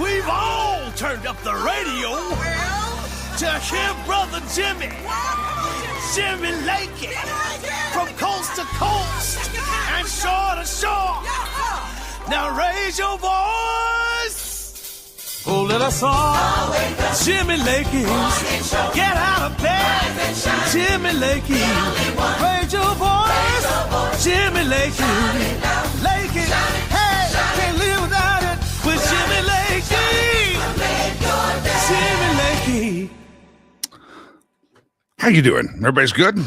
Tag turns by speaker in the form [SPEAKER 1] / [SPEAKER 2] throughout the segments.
[SPEAKER 1] We've all turned up the radio to hear Brother Jimmy Lakey, from coast to coast and shore to shore. Now raise your voice. Oh, let us all Jimmy Lakey, get out of bed. Jimmy Lakey, raise your voice. Jimmy Lakey, hey, can't live without it with Jimmy Lakey. Jimmy Lakey.
[SPEAKER 2] How you doing? Everybody's good?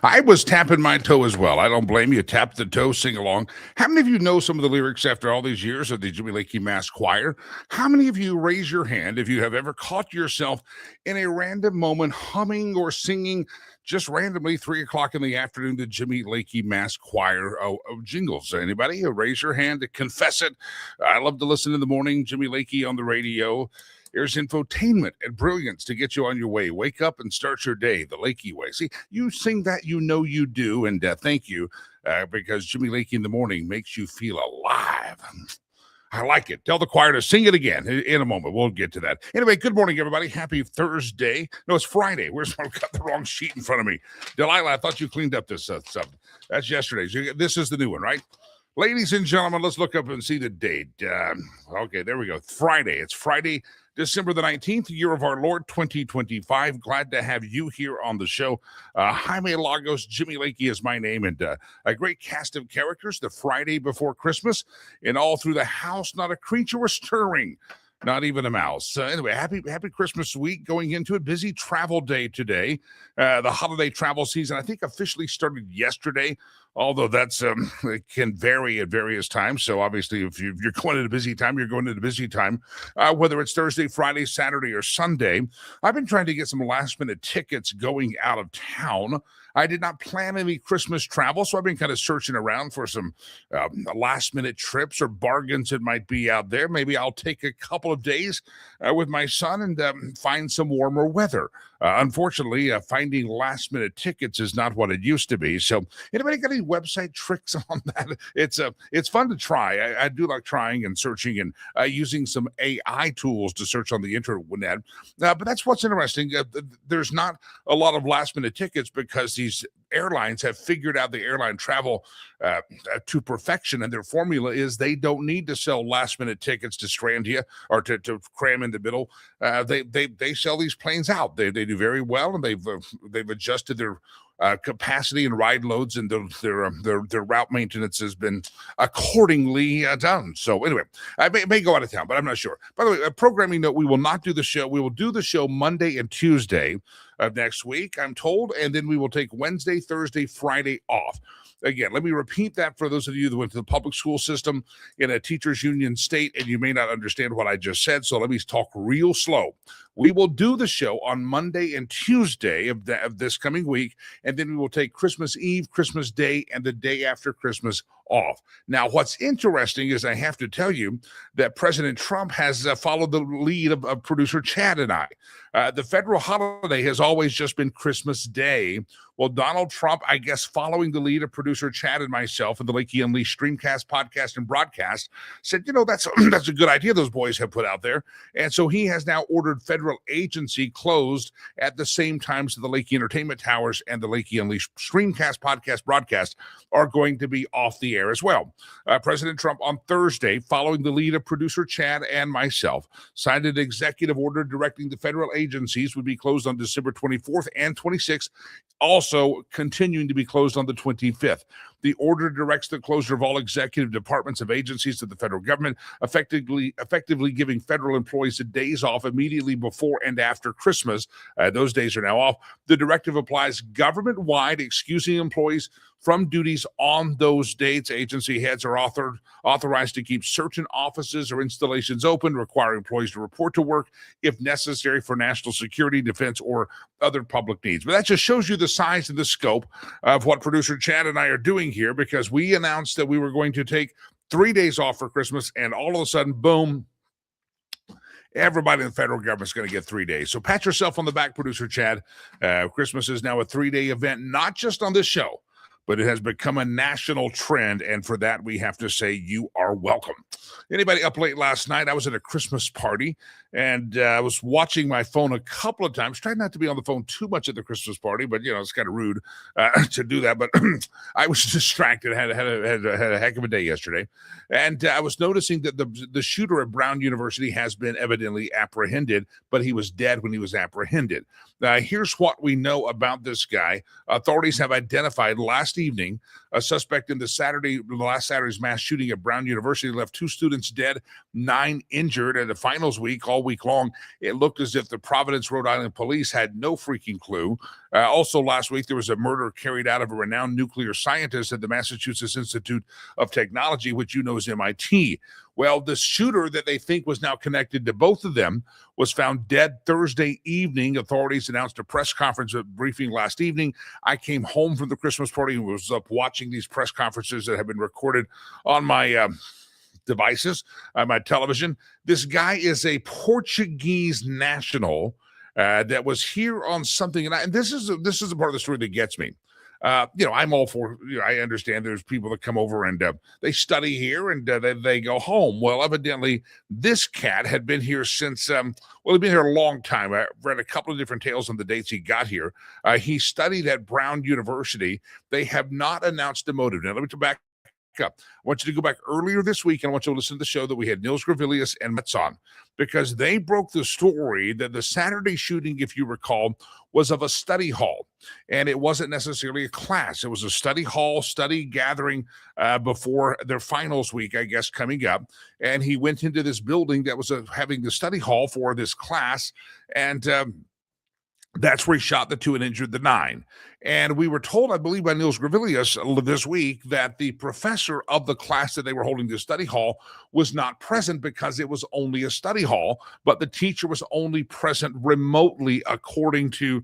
[SPEAKER 2] I was tapping my toe as well. I don't blame you. Tap the toe, sing along. How many of you know some of the lyrics after all these years of the Jimmy Lakey Mass Choir? How many of you raise your hand if you have ever caught yourself in a random moment humming or singing just randomly 3 o'clock in the afternoon the Jimmy Lakey Mass Choir jingles? Anybody? Raise your hand to confess it. I love to listen in the morning. Jimmy Lakey on the radio. There's infotainment and brilliance to get you on your way. Wake up and start your day the Lakey way. See, you sing that, you know you do, and thank you, because Jimmy Lakey in the morning makes you feel alive. I like it. Tell the choir to sing it again in a moment. We'll get to that. Anyway, good morning, everybody. Happy Thursday. No, it's Friday. I've got the wrong sheet in front of me. Delilah, I thought you cleaned up this stuff. That's yesterday's. This is the new one, right? Ladies and gentlemen, let's look up and see the date. Okay, there we go. Friday. It's Friday, December the 19th, year of our Lord, 2025. Glad to have you here on the show. Jaime Lagos, Jimmy Lakey is my name, and a great cast of characters. The Friday before Christmas, and all through the house, not a creature was stirring, not even a mouse. Anyway, happy Christmas week going into a busy travel day today. The holiday travel season, I think, officially started yesterday, although that's it can vary at various times. So obviously, if you're going at a busy time, you're going at a busy time, whether it's Thursday, Friday, Saturday, or Sunday. I've been trying to get some last-minute tickets going out of town. I did not plan any Christmas travel, so I've been kind of searching around for some last-minute trips or bargains that might be out there. Maybe I'll take a couple of days with my son and find some warmer weather. Unfortunately, finding last-minute tickets is not what it used to be. So anybody got any website tricks on that? It's fun to try. I do like trying and searching and using some AI tools to search on the internet. But that's what's interesting. There's not a lot of last-minute tickets because these airlines have figured out the airline travel to perfection, and their formula is they don't need to sell last-minute tickets to strand you or to cram in the middle. They sell these planes out. They do very well, and they've adjusted their capacity and ride loads, and their route maintenance has been accordingly done. So anyway, I may go out of town, but I'm not sure. By the way, a programming note: we will not do the show. We will do the show Monday and Tuesday of next week, I'm told, and then we will take Wednesday, Thursday, Friday off. Again, let me repeat that for those of you that went to the public school system in a teachers union state, and you may not understand what I just said, so let me talk real slow. We will do the show on Monday and Tuesday of this coming week, and then we will take Christmas Eve, Christmas Day, and the day after Christmas off. Now, what's interesting is I have to tell you that President Trump has followed the lead of producer Chad and I. The federal holiday has always just been Christmas Day. Well, Donald Trump, I guess, following the lead of producer Chad and myself and the Lakey Unleashed Streamcast, podcast, and broadcast, said, that's a good idea those boys have put out there. And so he has now ordered federal agency closed at the same time, so the Lakey Entertainment Towers and the Lakey Unleashed Streamcast, podcast, broadcast are going to be off the air as well. President Trump on Thursday, following the lead of producer Chad and myself, signed an executive order directing the federal agencies would be closed on December 24th and 26th, also continuing to be closed on the 25th. The order directs the closure of all executive departments of agencies of the federal government, effectively giving federal employees days off immediately before and after Christmas. Those days are now off. The directive applies government-wide, excusing employees from duties on those dates. Agency heads are authorized to keep certain offices or installations open, require employees to report to work if necessary for national security, defense, or other public needs. But that just shows you the size and the scope of what producer Chad and I are doing here, because we announced that we were going to take 3 days off for Christmas, and all of a sudden, boom, everybody in the federal government is going to get 3 days. So pat yourself on the back, producer Chad. Christmas is now a 3-day event, not just on this show, but it has become a national trend, and for that, we have to say you are welcome. Anybody up late last night? I was at a Christmas party, and I was watching my phone a couple of times, trying not to be on the phone too much at the Christmas party, but, it's kind of rude to do that, but I was distracted. Had a heck of a day yesterday, and I was noticing that the shooter at Brown University has been evidently apprehended, but he was dead when he was apprehended. Here's what we know about this guy. Authorities have identified last evening a suspect in last Saturday's mass shooting at Brown University. Left 2 students dead, 9 injured. At the finals week, all week long, it looked as if the Providence, Rhode Island police had no freaking clue. Also last week, there was a murder carried out of a renowned nuclear scientist at the Massachusetts Institute of Technology, which is MIT. Well, the shooter that they think was now connected to both of them was found dead Thursday evening. Authorities announced a press conference briefing last evening. I came home from the Christmas party and was up watching these press conferences that have been recorded on my devices, my television. This guy is a Portuguese national that was here on something, and this is the part of the story that gets me. I'm all for, I understand there's people that come over and they study here and they go home. Well, evidently, this cat had been here since, he'd been here a long time. I read a couple of different tales on the dates he got here. He studied at Brown University. They have not announced a motive. Now, let me go back up. I want you to go back earlier this week, and I want you to listen to the show that we had Nils Gravilius and Metz on, because they broke the story that the Saturday shooting, if you recall, was of a study hall, and it wasn't necessarily a class. It was a study hall, study gathering before their finals week, I guess, coming up, and he went into this building that was having the study hall for this class, and that's where he shot the 2 and injured the 9. And we were told, I believe, by Nils Gravilius this week that the professor of the class that they were holding the study hall was not present because it was only a study hall, but the teacher was only present remotely, according to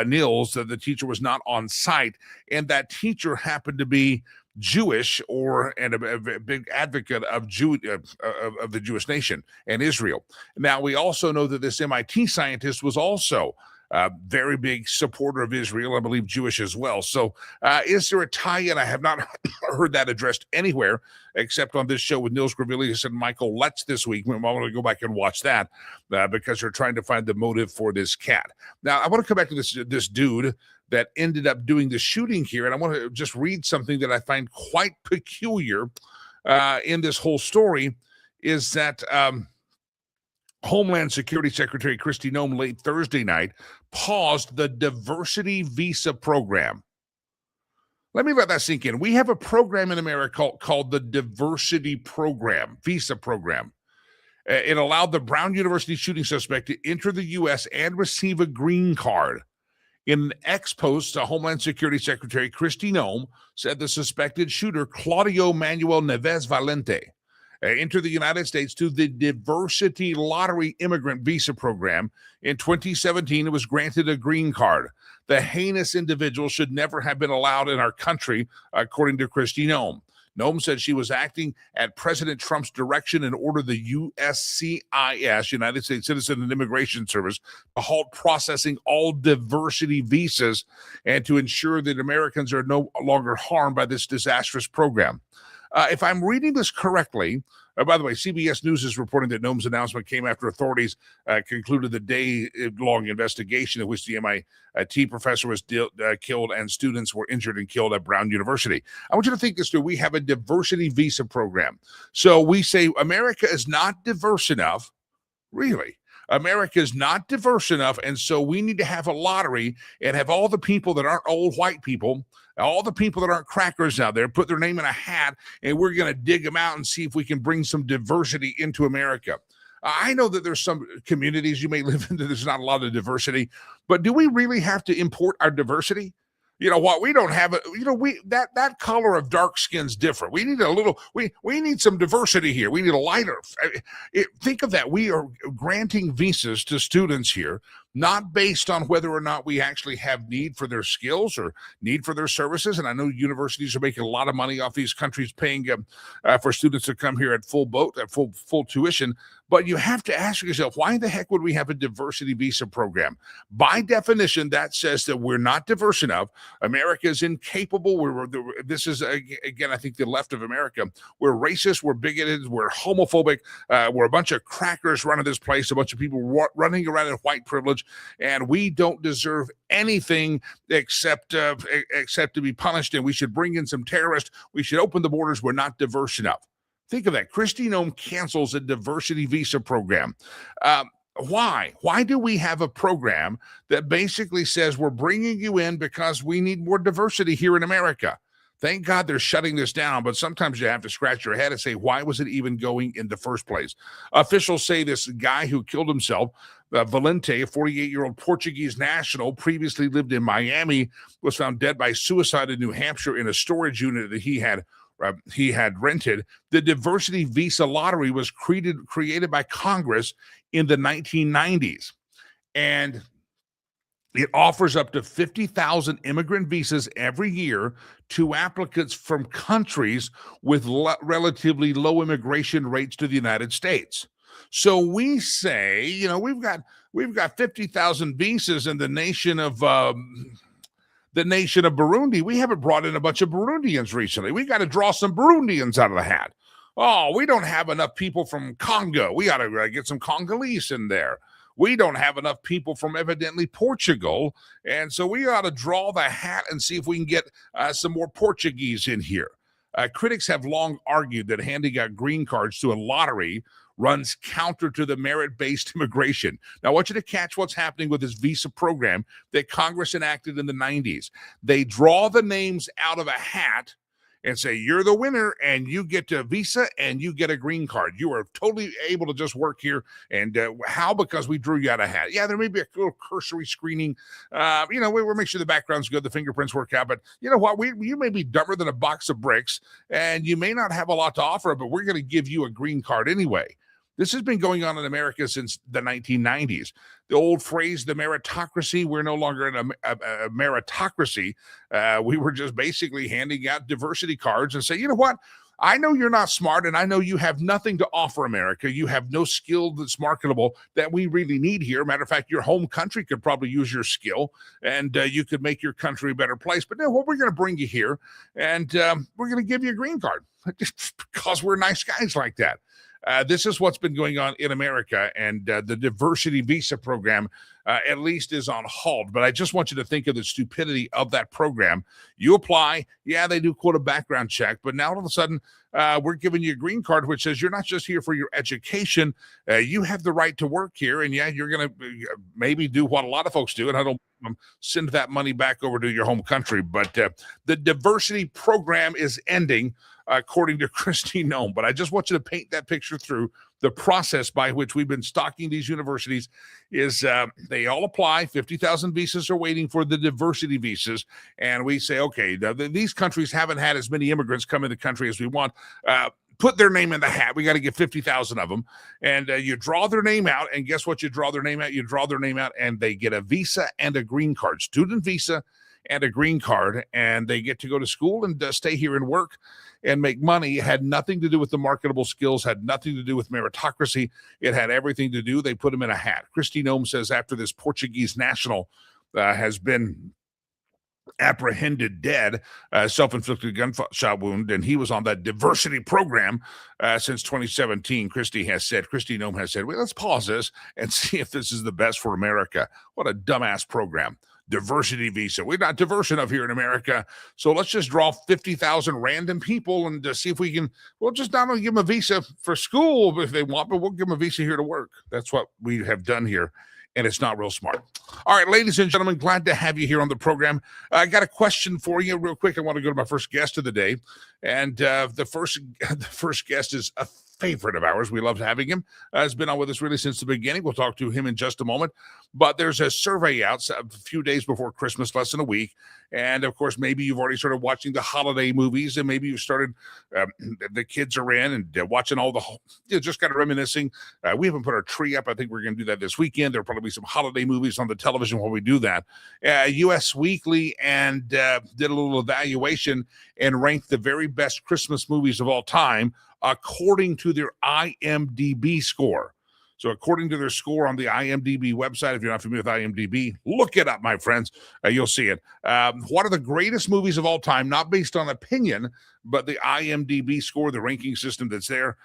[SPEAKER 2] Nils. The teacher was not on site, and that teacher happened to be Jewish and a big advocate of the Jewish nation and Israel. Now, we also know that this MIT scientist was also very big supporter of Israel, I believe Jewish as well. So is there a tie-in? I have not heard that addressed anywhere except on this show with Nils Gravilius and Michael Letts this week. I want to go back and watch that because they're trying to find the motive for this cat. Now, I want to come back to this dude that ended up doing the shooting here, and I want to just read something that I find quite peculiar in this whole story, is that Homeland Security Secretary Kristi Noem late Thursday night paused the diversity visa program. Let me let that sink in. We have a program in America called the diversity program, visa program. It allowed the Brown University shooting suspect to enter the U.S. and receive a green card. In an ex-post, Homeland Security Secretary Kristi Noem said the suspected shooter, Claudio Manuel Neves Valente, entered the United States through the Diversity Lottery Immigrant Visa Program. In 2017, it was granted a green card. The heinous individual should never have been allowed in our country, according to Kristi Noem. Noem said she was acting at President Trump's direction and ordered the USCIS, United States Citizen and Immigration Service, to halt processing all diversity visas and to ensure that Americans are no longer harmed by this disastrous program. If I'm reading this correctly, by the way, CBS News is reporting that Noem's announcement came after authorities concluded the day-long investigation in which the MIT professor was killed and students were injured and killed at Brown University. I want you to think this through. We have a diversity visa program. So we say America is not diverse enough. Really? America is not diverse enough, and so we need to have a lottery and have all the people that aren't old white people, all the people that aren't crackers out there, put their name in a hat, and we're going to dig them out and see if we can bring some diversity into America. I know that there's some communities you may live into, there's not a lot of diversity, but do we really have to import our diversity? You know what? We don't have it. You know, that color of dark skin's different. We need a little. We need some diversity here. We need a lighter. Think of that. We are granting visas to students here, not based on whether or not we actually have need for their skills or need for their services. And I know universities are making a lot of money off these countries paying for students to come here at full boat, at full tuition. But you have to ask yourself, why the heck would we have a diversity visa program? By definition, that says that we're not diverse enough. America is incapable. This is, again, I think the left of America. We're racist. We're bigoted. We're homophobic. We're a bunch of crackers running this place, a bunch of people running around in white privilege, and we don't deserve anything except to be punished, and we should bring in some terrorists. We should open the borders. We're not diverse enough. Think of that. Kristi Noem cancels a diversity visa program. Why? Why do we have a program that basically says we're bringing you in because we need more diversity here in America? Thank God they're shutting this down, but sometimes you have to scratch your head and say, why was it even going in the first place? Officials say this guy who killed himself, Valente, a 48-year-old Portuguese national, previously lived in Miami, was found dead by suicide in New Hampshire in a storage unit that he had rented. The diversity visa lottery was created by Congress in the 1990s, and it offers up to 50,000 immigrant visas every year to applicants from countries with relatively low immigration rates to the United States. So we say, you know, we've got 50,000 visas in the nation of Burundi. We haven't brought in a bunch of Burundians recently. We got to draw some Burundians out of the hat. Oh, we don't have enough people from Congo. We got to get some Congolese in there. We don't have enough people from evidently Portugal. And so we ought to draw the hat and see if we can get some more Portuguese in here. Critics have long argued that handing out green cards to a lottery runs counter to the merit-based immigration. Now, I want you to catch what's happening with this visa program that Congress enacted in the 90s. They draw the names out of a hat and say, you're the winner, and you get a visa, and you get a green card. You are totally able to just work here. And how? Because we drew you out of a hat. Yeah, there may be a little cursory screening. We'll make sure the background's good, the fingerprints work out. But you know what? You may be dumber than a box of bricks, and you may not have a lot to offer, but we're going to give you a green card anyway. This has been going on in America since the 1990s. The old phrase, the meritocracy, we're no longer in a meritocracy. We were just basically handing out diversity cards and say, you know what? I know you're not smart, and I know you have nothing to offer America. You have no skill that's marketable that we really need here. Matter of fact, your home country could probably use your skill, and you could make your country a better place. But no, we're going to bring you here, and we're going to give you a green card just because we're nice guys like that. This is what's been going on in America, and the diversity visa program at least is on hold. But I just want you to think of the stupidity of that program. You apply, yeah, they do quote a background check, but now all of a sudden we're giving you a green card, which says you're not just here for your education. You have the right to work here, and yeah, you're going to maybe do what a lot of folks do, and I don't send that money back over to your home country. But the diversity program is ending, according to Kristi Noem. But I just want you to paint that picture through the process by which we've been stocking these universities is they all apply. 50,000 visas are waiting for the diversity visas. And we say, okay, these countries haven't had as many immigrants come in the country as we want. Put their name in the hat. We got to get 50,000 of them. And you draw their name out. And guess what? You draw their name out, and they get a visa and a green card, student visa and a green card, and they get to go to school and stay here and work and make money. It had nothing to do with the marketable skills, had nothing to do with meritocracy. It had everything to do. They put them in a hat. Kristi Noem says after this Portuguese national has been apprehended dead, self-inflicted gunshot wound, and he was on that diversity program since 2017. Kristi Noem has said, well, let's pause this and see if this is the best for America. What a dumbass program. diversity visa. We're not diverse enough here in America. So let's just draw 50,000 random people and see if we can, we'll just not only give them a visa for school if they want, but we'll give them a visa here to work. That's what we have done here. And it's not real smart. All right, ladies and gentlemen, glad to have you here on the program. I got a question for you real quick. I want to go to my first guest of the day. And the first guest is a favorite of ours. We love having him. Has been on with us really since the beginning. We'll talk to him in just a moment. But there's a survey out a few days before Christmas, less than a week. And, of course, maybe you've already started watching the holiday movies, and maybe you've started, the kids are in and watching all the, just kind of reminiscing. We haven't put our tree up. I think we're going to do that this weekend. There'll probably be some holiday movies on the television while we do that. U.S. Weekly and did a little evaluation and ranked the very best Christmas movies of all time according to their IMDb score. So according to their score on the IMDb website, if you're not familiar with IMDb, look it up, my friends. You'll see it. What are the greatest movies of all time, not based on opinion, but the IMDb score, the ranking system that's there.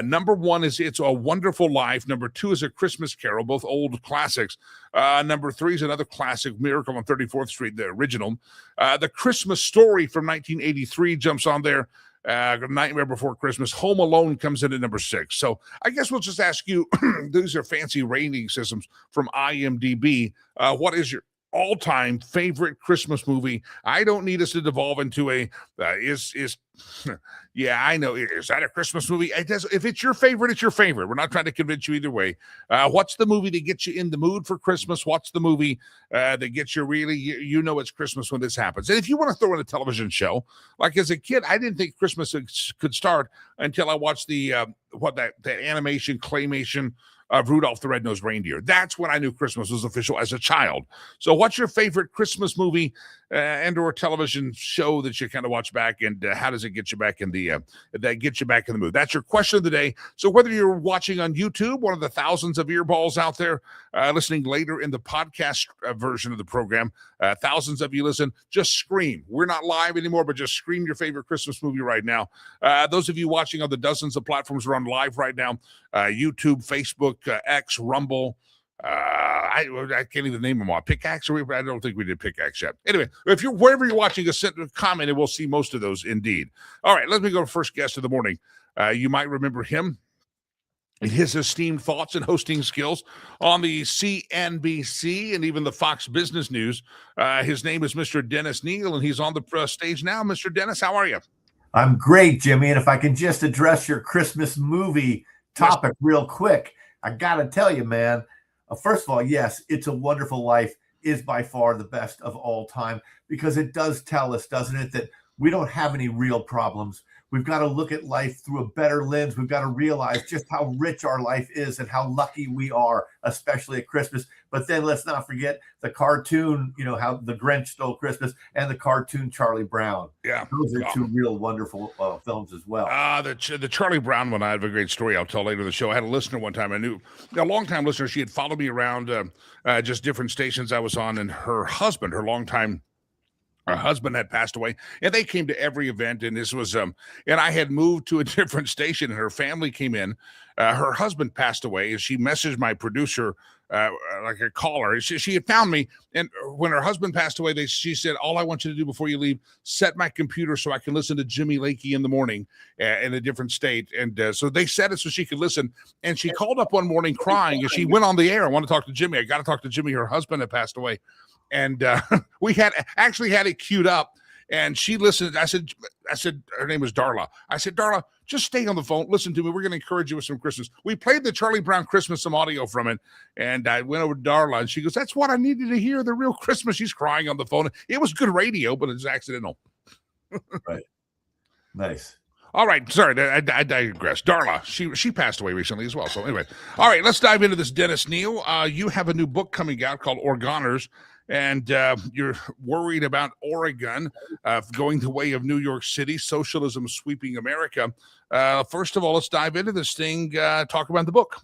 [SPEAKER 2] Number one is It's a Wonderful Life. Number two is A Christmas Carol, both old classics. Number three is another classic, Miracle on 34th Street, the original. The Christmas Story from 1983 jumps on there. Nightmare Before Christmas. Home Alone comes in at number 6. So I guess we'll just ask you, these are fancy rating systems from IMDb. What is your all-time favorite Christmas movie? I don't need us to devolve into a yeah, I know. Is that a Christmas movie? It does. If it's your favorite, it's your favorite. We're not trying to convince you either way. What's the movie that gets you in the mood for Christmas? What's the movie that gets you really, you know it's Christmas when this happens? And if you want to throw in a television show, like as a kid, I didn't think Christmas could start until I watched the that animation claymation of Rudolph the Red-Nosed Reindeer. That's when I knew Christmas was official as a child. So what's your favorite Christmas movie and or television show that you kind of watch back, and how does it get you back in the mood? That's your question of the day. So whether you're watching on YouTube, one of the thousands of earballs out there, listening later in the podcast version of the program, thousands of you listen, just scream. We're not live anymore, but just scream your favorite Christmas movie right now. Those of you watching on the dozens of platforms we're on live right now, YouTube, Facebook, X, Rumble, I can't even name them all. Pickaxe? I don't think we did Pickaxe yet. Anyway, if you're wherever you're watching, send a comment and we'll see most of those indeed. All right, let me go to first guest of the morning. You might remember him. His esteemed thoughts and hosting skills on the CNBC and even the Fox Business News. His name is Mr. Dennis Neal, and he's on the stage now. Mr. Dennis, how are you?
[SPEAKER 3] I'm great, Jimmy. And if I can just address your Christmas movie topic real quick, I got to tell you, man, first of all, yes, It's a Wonderful Life is by far the best of all time, because it does tell us, doesn't it, that we don't have any real problems. We've got to look at life through a better lens. We've got to realize just how rich our life is and how lucky we are, especially at Christmas. But then let's not forget the cartoon, how the Grinch Stole Christmas, and the cartoon Charlie Brown.
[SPEAKER 2] Yeah.
[SPEAKER 3] Those are two real wonderful films as well.
[SPEAKER 2] The Charlie Brown one, I have a great story I'll tell later in the show. I had a listener one time. I knew a long-time listener. She had followed me around just different stations I was on, and her husband, her longtime husband had passed away, and they came to every event. And this was, and I had moved to a different station, and her family came in. Her husband passed away, and she messaged my producer, like a caller. She had found me, and when her husband passed away, she said, "All I want you to do before you leave, set my computer so I can listen to Jimmy Lakey in the morning in a different state." And so they set it so she could listen. And she called up one morning crying, and she went on the air. "I want to talk to Jimmy. I got to talk to Jimmy. Her husband had passed away." And we had it queued up, and she listened. I said, her name was Darla. I said, "Darla, just stay on the phone. Listen to me. We're going to encourage you with some Christmas." We played the Charlie Brown Christmas, some audio from it. And I went over to Darla, and she goes, "That's what I needed to hear, the real Christmas." She's crying on the phone. It was good radio, but it was accidental.
[SPEAKER 3] Right. Nice.
[SPEAKER 2] All right. Sorry, I digress. Darla, she passed away recently as well. So anyway, all right, let's dive into this. Dennis Neal, you have a new book coming out called Oregoners. And you're worried about Oregon going the way of New York City, socialism sweeping America. First of all, let's dive into this thing, talk about the book.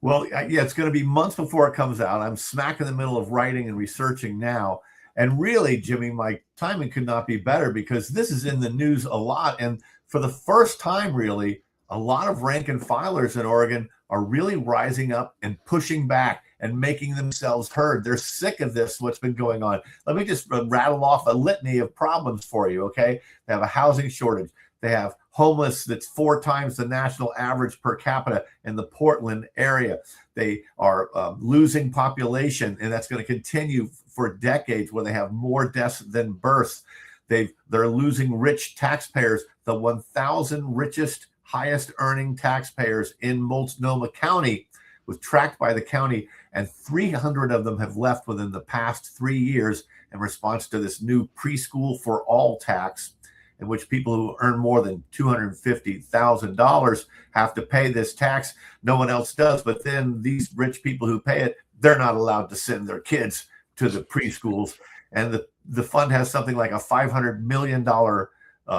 [SPEAKER 3] Well, yeah, it's going to be months before it comes out. I'm smack in the middle of writing and researching now. And really, Jimmy, my timing could not be better, because this is in the news a lot. And for the first time, really, a lot of rank and filers in Oregon are really rising up and pushing back and making themselves heard. They're sick of this, what's been going on. Let me just rattle off a litany of problems for you, okay? They have a housing shortage. They have homeless that's 4 times the national average per capita in the Portland area. They are losing population, and that's going to continue for decades, where they have more deaths than births. They're losing rich taxpayers. The 1,000 richest, highest earning taxpayers in Multnomah County was tracked by the county, and 300 of them have left within the past 3 years in response to this new preschool for all tax, in which people who earn more than $250,000 have to pay this tax. No one else does. But then these rich people who pay it, they're not allowed to send their kids to the preschools. And the fund has something like a $500 million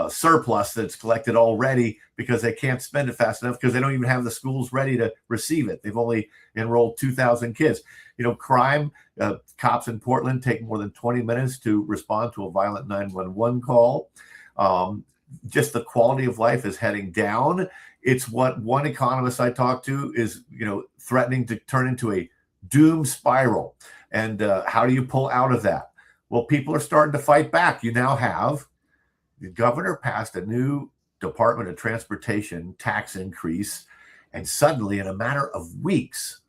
[SPEAKER 3] surplus that's collected already, because they can't spend it fast enough, because they don't even have the schools ready to receive it. They've only enrolled 2,000 kids. You know, crime, cops in Portland take more than 20 minutes to respond to a violent 911 call. Just the quality of life is heading down. It's what one economist I talked to is, threatening to turn into a doom spiral. And how do you pull out of that? Well, people are starting to fight back. You now have the governor passed a new Department of Transportation tax increase, and suddenly, in a matter of weeks,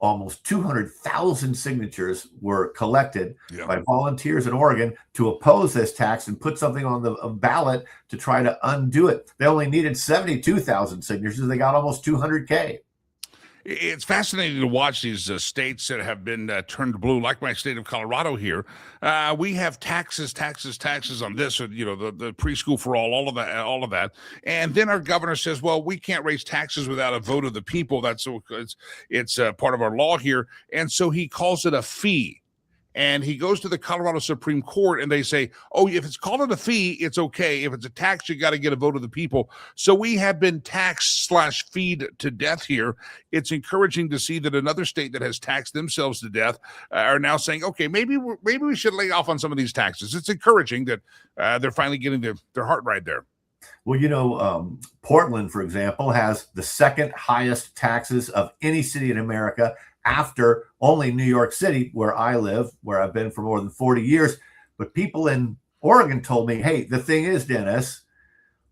[SPEAKER 3] almost 200,000 signatures were collected by volunteers in Oregon to oppose this tax and put something on the ballot to try to undo it. They only needed 72,000 signatures. They got almost 200K.
[SPEAKER 2] It's fascinating to watch these states that have been turned blue, like my state of Colorado here. We have taxes on this, the preschool for all of that. And then our governor says, well, we can't raise taxes without a vote of the people. It's part of our law here. And so he calls it a fee. And he goes to the Colorado Supreme Court, and they say, oh, if it's called a fee, it's okay. If it's a tax, you got to get a vote of the people. So we have been taxed/feed to death here. It's encouraging to see that another state that has taxed themselves to death are now saying, okay, maybe we should lay off on some of these taxes. It's encouraging that they're finally getting their heart right there.
[SPEAKER 3] Well, Portland, for example, has the second highest taxes of any city in America, after only New York City, where I live, where I've been for more than 40 years. But people in Oregon told me, hey, the thing is, Dennis,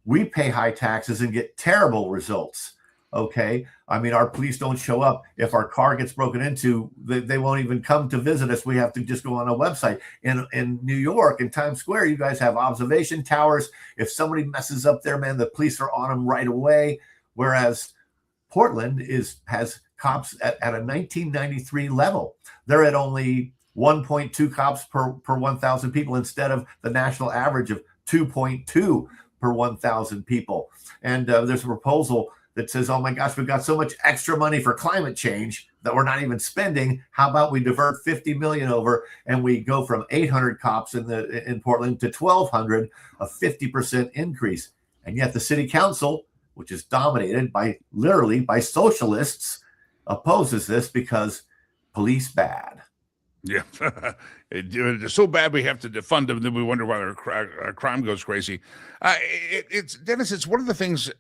[SPEAKER 3] we pay high taxes and get terrible results. Okay. I mean, our police don't show up. If our car gets broken into, they won't even come to visit us. We have to just go on a website. In New York, in Times Square, you guys have observation towers. If somebody messes up there, man, the police are on them right away. Whereas Portland has cops at a 1993 level. They're at only 1.2 cops per 1,000 people, instead of the national average of 2.2 per 1,000 people. And there's a proposal that says, oh my gosh, we've got so much extra money for climate change that we're not even spending. How about we divert 50 million over, and we go from 800 cops in Portland to 1,200, a 50% increase. And yet the city council, which is dominated by socialists, opposes this because police bad.
[SPEAKER 2] Yeah, it's so bad we have to defund them. Then we wonder why our crime goes crazy. It's Dennis. It's one of the things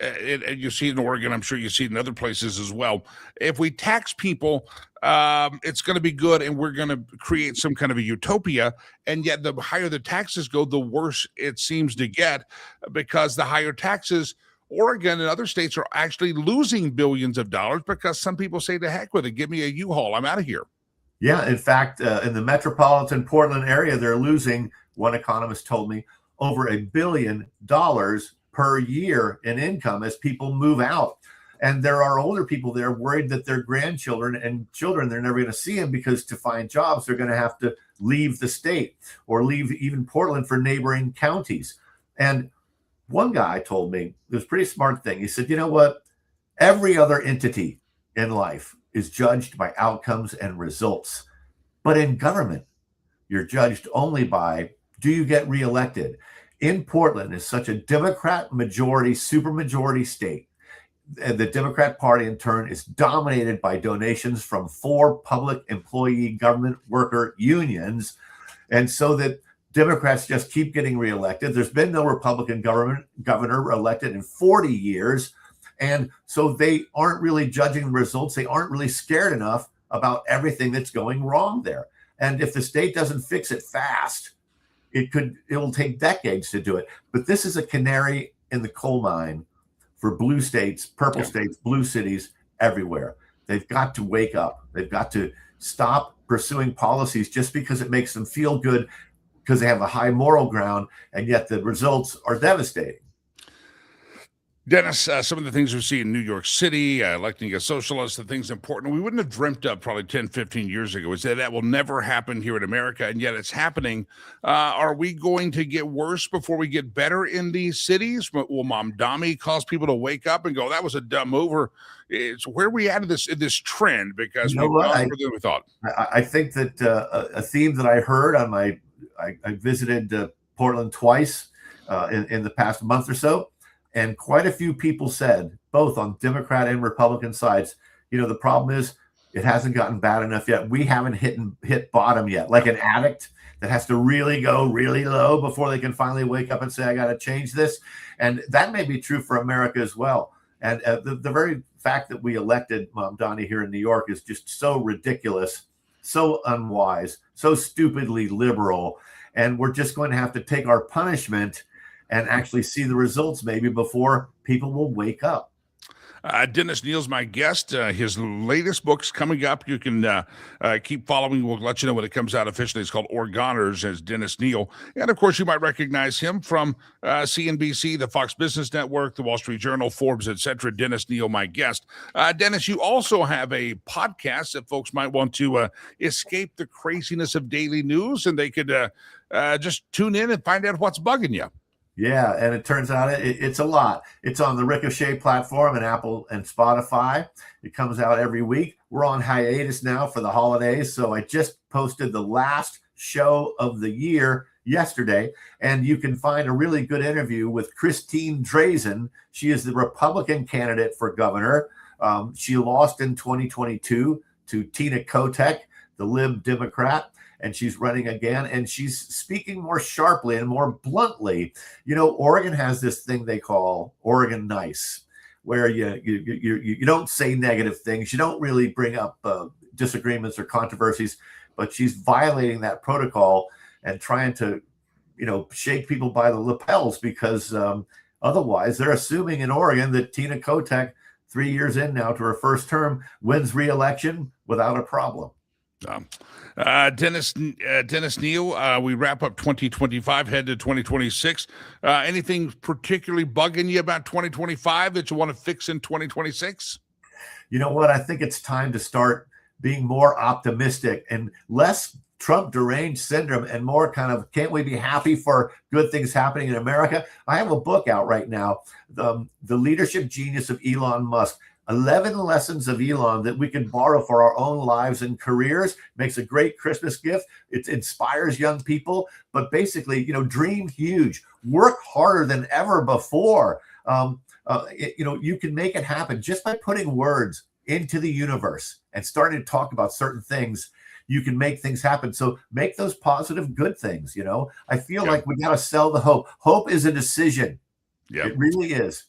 [SPEAKER 2] you see in Oregon. I'm sure you see it in other places as well. If we tax people, it's going to be good, and we're going to create some kind of a utopia. And yet, the higher the taxes go, the worse it seems to get, because the higher taxes, Oregon and other states are actually losing billions of dollars, because some people say, to heck with it, give me a U-Haul, I'm out of here.
[SPEAKER 3] Yeah, in fact, in the metropolitan Portland area, they're losing, one economist told me, over $1 billion per year in income as people move out. And there are older people there worried that their grandchildren and children, they're never going to see them, because to find jobs, they're going to have to leave the state or leave even Portland for neighboring counties. And one guy told me, it was a pretty smart thing. He said, you know what? Every other entity in life is judged by outcomes and results. But in government, you're judged only by, do you get reelected? In Portland is such a Democrat majority, supermajority state. And the Democrat Party, in turn, is dominated by donations from 4 public employee government worker unions. And so that Democrats just keep getting reelected. There's been no Republican governor elected in 40 years. And so they aren't really judging the results. They aren't really scared enough about everything that's going wrong there. And if the state doesn't fix it fast, it'll take decades to do it. But this is a canary in the coal mine for blue states, purple states, blue cities everywhere. They've got to wake up. They've got to stop pursuing policies just because it makes them feel good, because they have a high moral ground, and yet the results are devastating.
[SPEAKER 2] Dennis, some of the things we see in New York City, electing a socialist, the things important we wouldn't have dreamt of probably 10, 15 years ago, is that will never happen here in America, and yet it's happening. Are we going to get worse before we get better in these cities? Will Mamdani cause people to wake up and go, that was a dumb move? Or it's where are we at in this trend? Because we've gone further than we thought.
[SPEAKER 3] I think that a theme that I heard on I visited Portland twice in the past month or so. And quite a few people said, both on Democrat and Republican sides, the problem is it hasn't gotten bad enough yet. We haven't hit bottom yet. Like an addict that has to really go really low before they can finally wake up and say, I got to change this. And that may be true for America as well. And the very fact that we elected Mamdani here in New York is just so ridiculous, so unwise, so stupidly liberal. And we're just going to have to take our punishment and actually see the results maybe before people will wake up.
[SPEAKER 2] Dennis Neal's my guest. His latest book's coming up. You can keep following. We'll let you know when it comes out officially. It's called Oregoners, as Dennis Neal. And, of course, you might recognize him from CNBC, the Fox Business Network, the Wall Street Journal, Forbes, etc. Dennis Neal, my guest. Dennis, you also have a podcast that folks might want to escape the craziness of daily news, and they could just tune in and find out what's bugging you.
[SPEAKER 3] Yeah, and it turns out it's a lot. It's on the Ricochet platform and Apple and Spotify. It comes out every week. We're on hiatus now for the holidays, so I just posted the last show of the year yesterday, and you can find a really good interview with Christine Drazan. She is the Republican candidate for governor. She lost in 2022 to Tina Kotek, the Lib Democrat, and she's running again, and she's speaking more sharply and more bluntly. Oregon has this thing they call Oregon Nice, where you don't say negative things, you don't really bring up disagreements or controversies, but she's violating that protocol and trying to, shake people by the lapels, because otherwise they're assuming in Oregon that Tina Kotek, 3 years in now to her first term, wins re-election without a problem.
[SPEAKER 2] Dennis Neal, we wrap up 2025, head to 2026. Anything particularly bugging you about 2025 that you want to fix in 2026?
[SPEAKER 3] You know what? I think it's time to start being more optimistic and less Trump deranged syndrome and more kind of, can't we be happy for good things happening in America? I have a book out right now, The Leadership Genius of Elon Musk. 11 lessons of Elon that we can borrow for our own lives and careers. Makes a great Christmas gift. It inspires young people, but basically, dream huge, work harder than ever before. You can make it happen just by putting words into the universe and starting to talk about certain things. You can make things happen. So make those positive, good things. I feel like we got to sell the hope. Hope is a decision. It really is.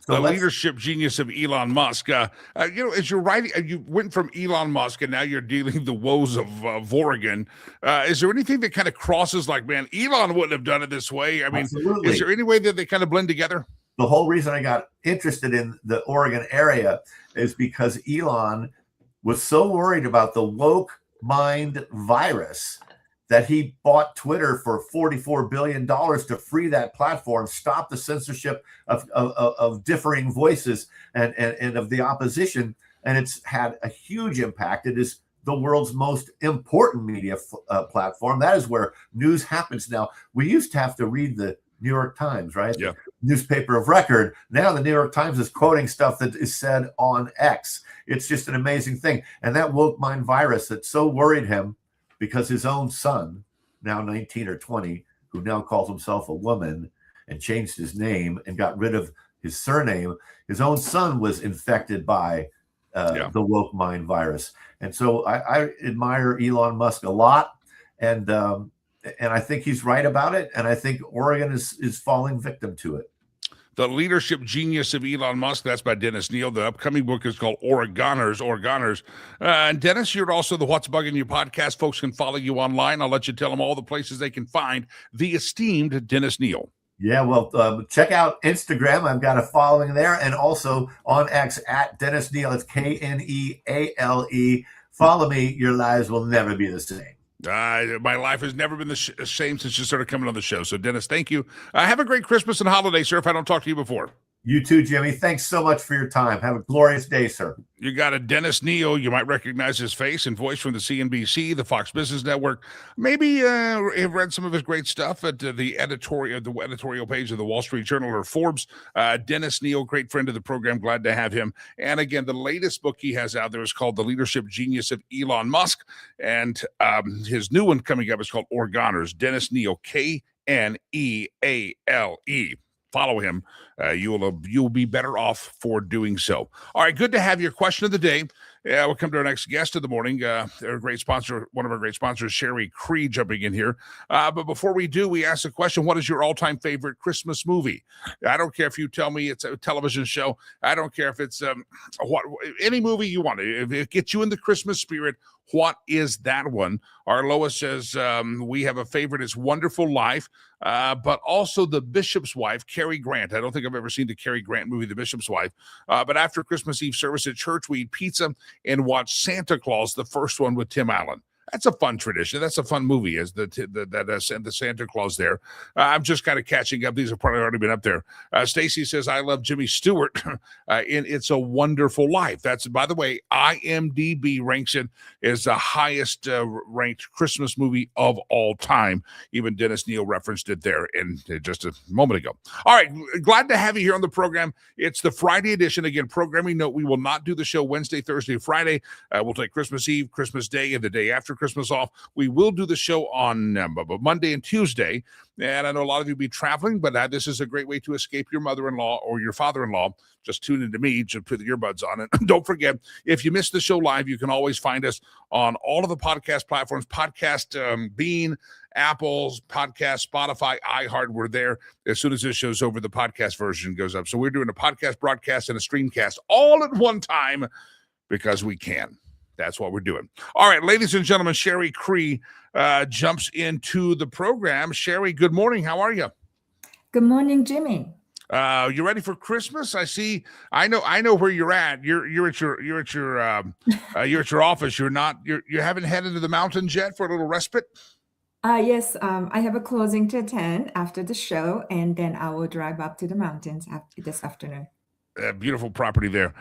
[SPEAKER 2] The leadership genius of Elon Musk. As you're writing, you went from Elon Musk and now you're dealing the woes of Oregon. Is there anything that kind of crosses like, man, Elon wouldn't have done it this way? I mean, Absolutely. Is there any way that they kind of blend together?
[SPEAKER 3] The whole reason I got interested in the Oregon area is because Elon was so worried about the woke mind virus that he bought Twitter for $44 billion to free that platform, stop the censorship of differing voices and of the opposition. And it's had a huge impact. It is the world's most important media platform. That is where news happens now. We used to have to read the New York Times, right?
[SPEAKER 2] Yeah.
[SPEAKER 3] Newspaper of record. Now the New York Times is quoting stuff that is said on X. It's just an amazing thing. And that woke mind virus that so worried him, because his own son, now 19 or 20, who now calls himself a woman and changed his name and got rid of his surname, his own son was infected by the woke mind virus. And so I admire Elon Musk a lot. And I think he's right about it. And I think Oregon is falling victim to it.
[SPEAKER 2] The Leadership Genius of Elon Musk. That's by Dennis Neal. The upcoming book is called Oregoners. And Dennis, you're also the What's Bugging You podcast. Folks can follow you online. I'll let you tell them all the places they can find the esteemed Dennis Neal.
[SPEAKER 3] Yeah, well, check out Instagram. I've got a following there, and also on X at Dennis Neal. It's Kneale. Follow me. Your lives will never be the same.
[SPEAKER 2] My life has never been the same since you started coming on the show. So, Dennis, thank you. Have a great Christmas and holiday, sir, if I don't talk to you before.
[SPEAKER 3] You too, Jimmy. Thanks so much for your time. Have a glorious day, sir.
[SPEAKER 2] You got a Dennis Neal. You might recognize his face and voice from the CNBC, the Fox Business Network. Maybe have read some of his great stuff at the editorial page of the Wall Street Journal or Forbes. Dennis Neal, great friend of the program. Glad to have him. And again, the latest book he has out there is called The Leadership Genius of Elon Musk. And his new one coming up is called Oregoners. Dennis Neal, Kneale. Follow him. You'll be better off for doing so. All right, good to have your question of the day. We'll come to our next guest of the morning. They're a great sponsor, one of our great sponsors, Sherry Cree, jumping in here. But before we do, we ask the question, what is your all-time favorite Christmas movie? I don't care if you tell me it's a television show. I don't care if it's any movie you want. If it gets you in the Christmas spirit, what is that one? Our Lois says, we have a favorite. It's Wonderful Life, but also The Bishop's Wife, Cary Grant. I don't think I've ever seen the Cary Grant movie, The Bishop's Wife. But after Christmas Eve service at church, we eat pizza and watch Santa Claus, the first one with Tim Allen. That's a fun tradition. That's a fun movie, as the Santa Claus there. I'm just kind of catching up. These have probably already been up there. Stacy says, I love Jimmy Stewart in It's a Wonderful Life. That's, by the way, IMDb ranks it as the highest ranked Christmas movie of all time. Even Dennis Neal referenced it there in just a moment ago. All right, glad to have you here on the program. It's the Friday edition. Again, programming note, we will not do the show Wednesday, Thursday, Friday. We'll take Christmas Eve, Christmas Day, and the day after Christmas off. We will do the show on Monday and Tuesday, and I know a lot of you will be traveling, but this is a great way to escape your mother-in-law or your father-in-law. Just tune into me, just put the earbuds on it. Don't forget, if you missed the show live, you can always find us on all of the podcast platforms, Bean, Apple's podcast, Spotify, iHeart. We're there. As soon as this show's over, the podcast version goes up. So we're doing a podcast broadcast and a streamcast all at one time because we can. That's what we're doing. All right, ladies and gentlemen, Sherry Cree jumps into the program. Sherry, good morning. How are you?
[SPEAKER 4] Good morning, Jimmy.
[SPEAKER 2] You ready for Christmas? I see. I know where you're at. You're at your office. You haven't headed to the mountains yet for a little respite?
[SPEAKER 4] Yes, I have a closing to attend after the show, and then I will drive up to the mountains this afternoon.
[SPEAKER 2] Beautiful property there.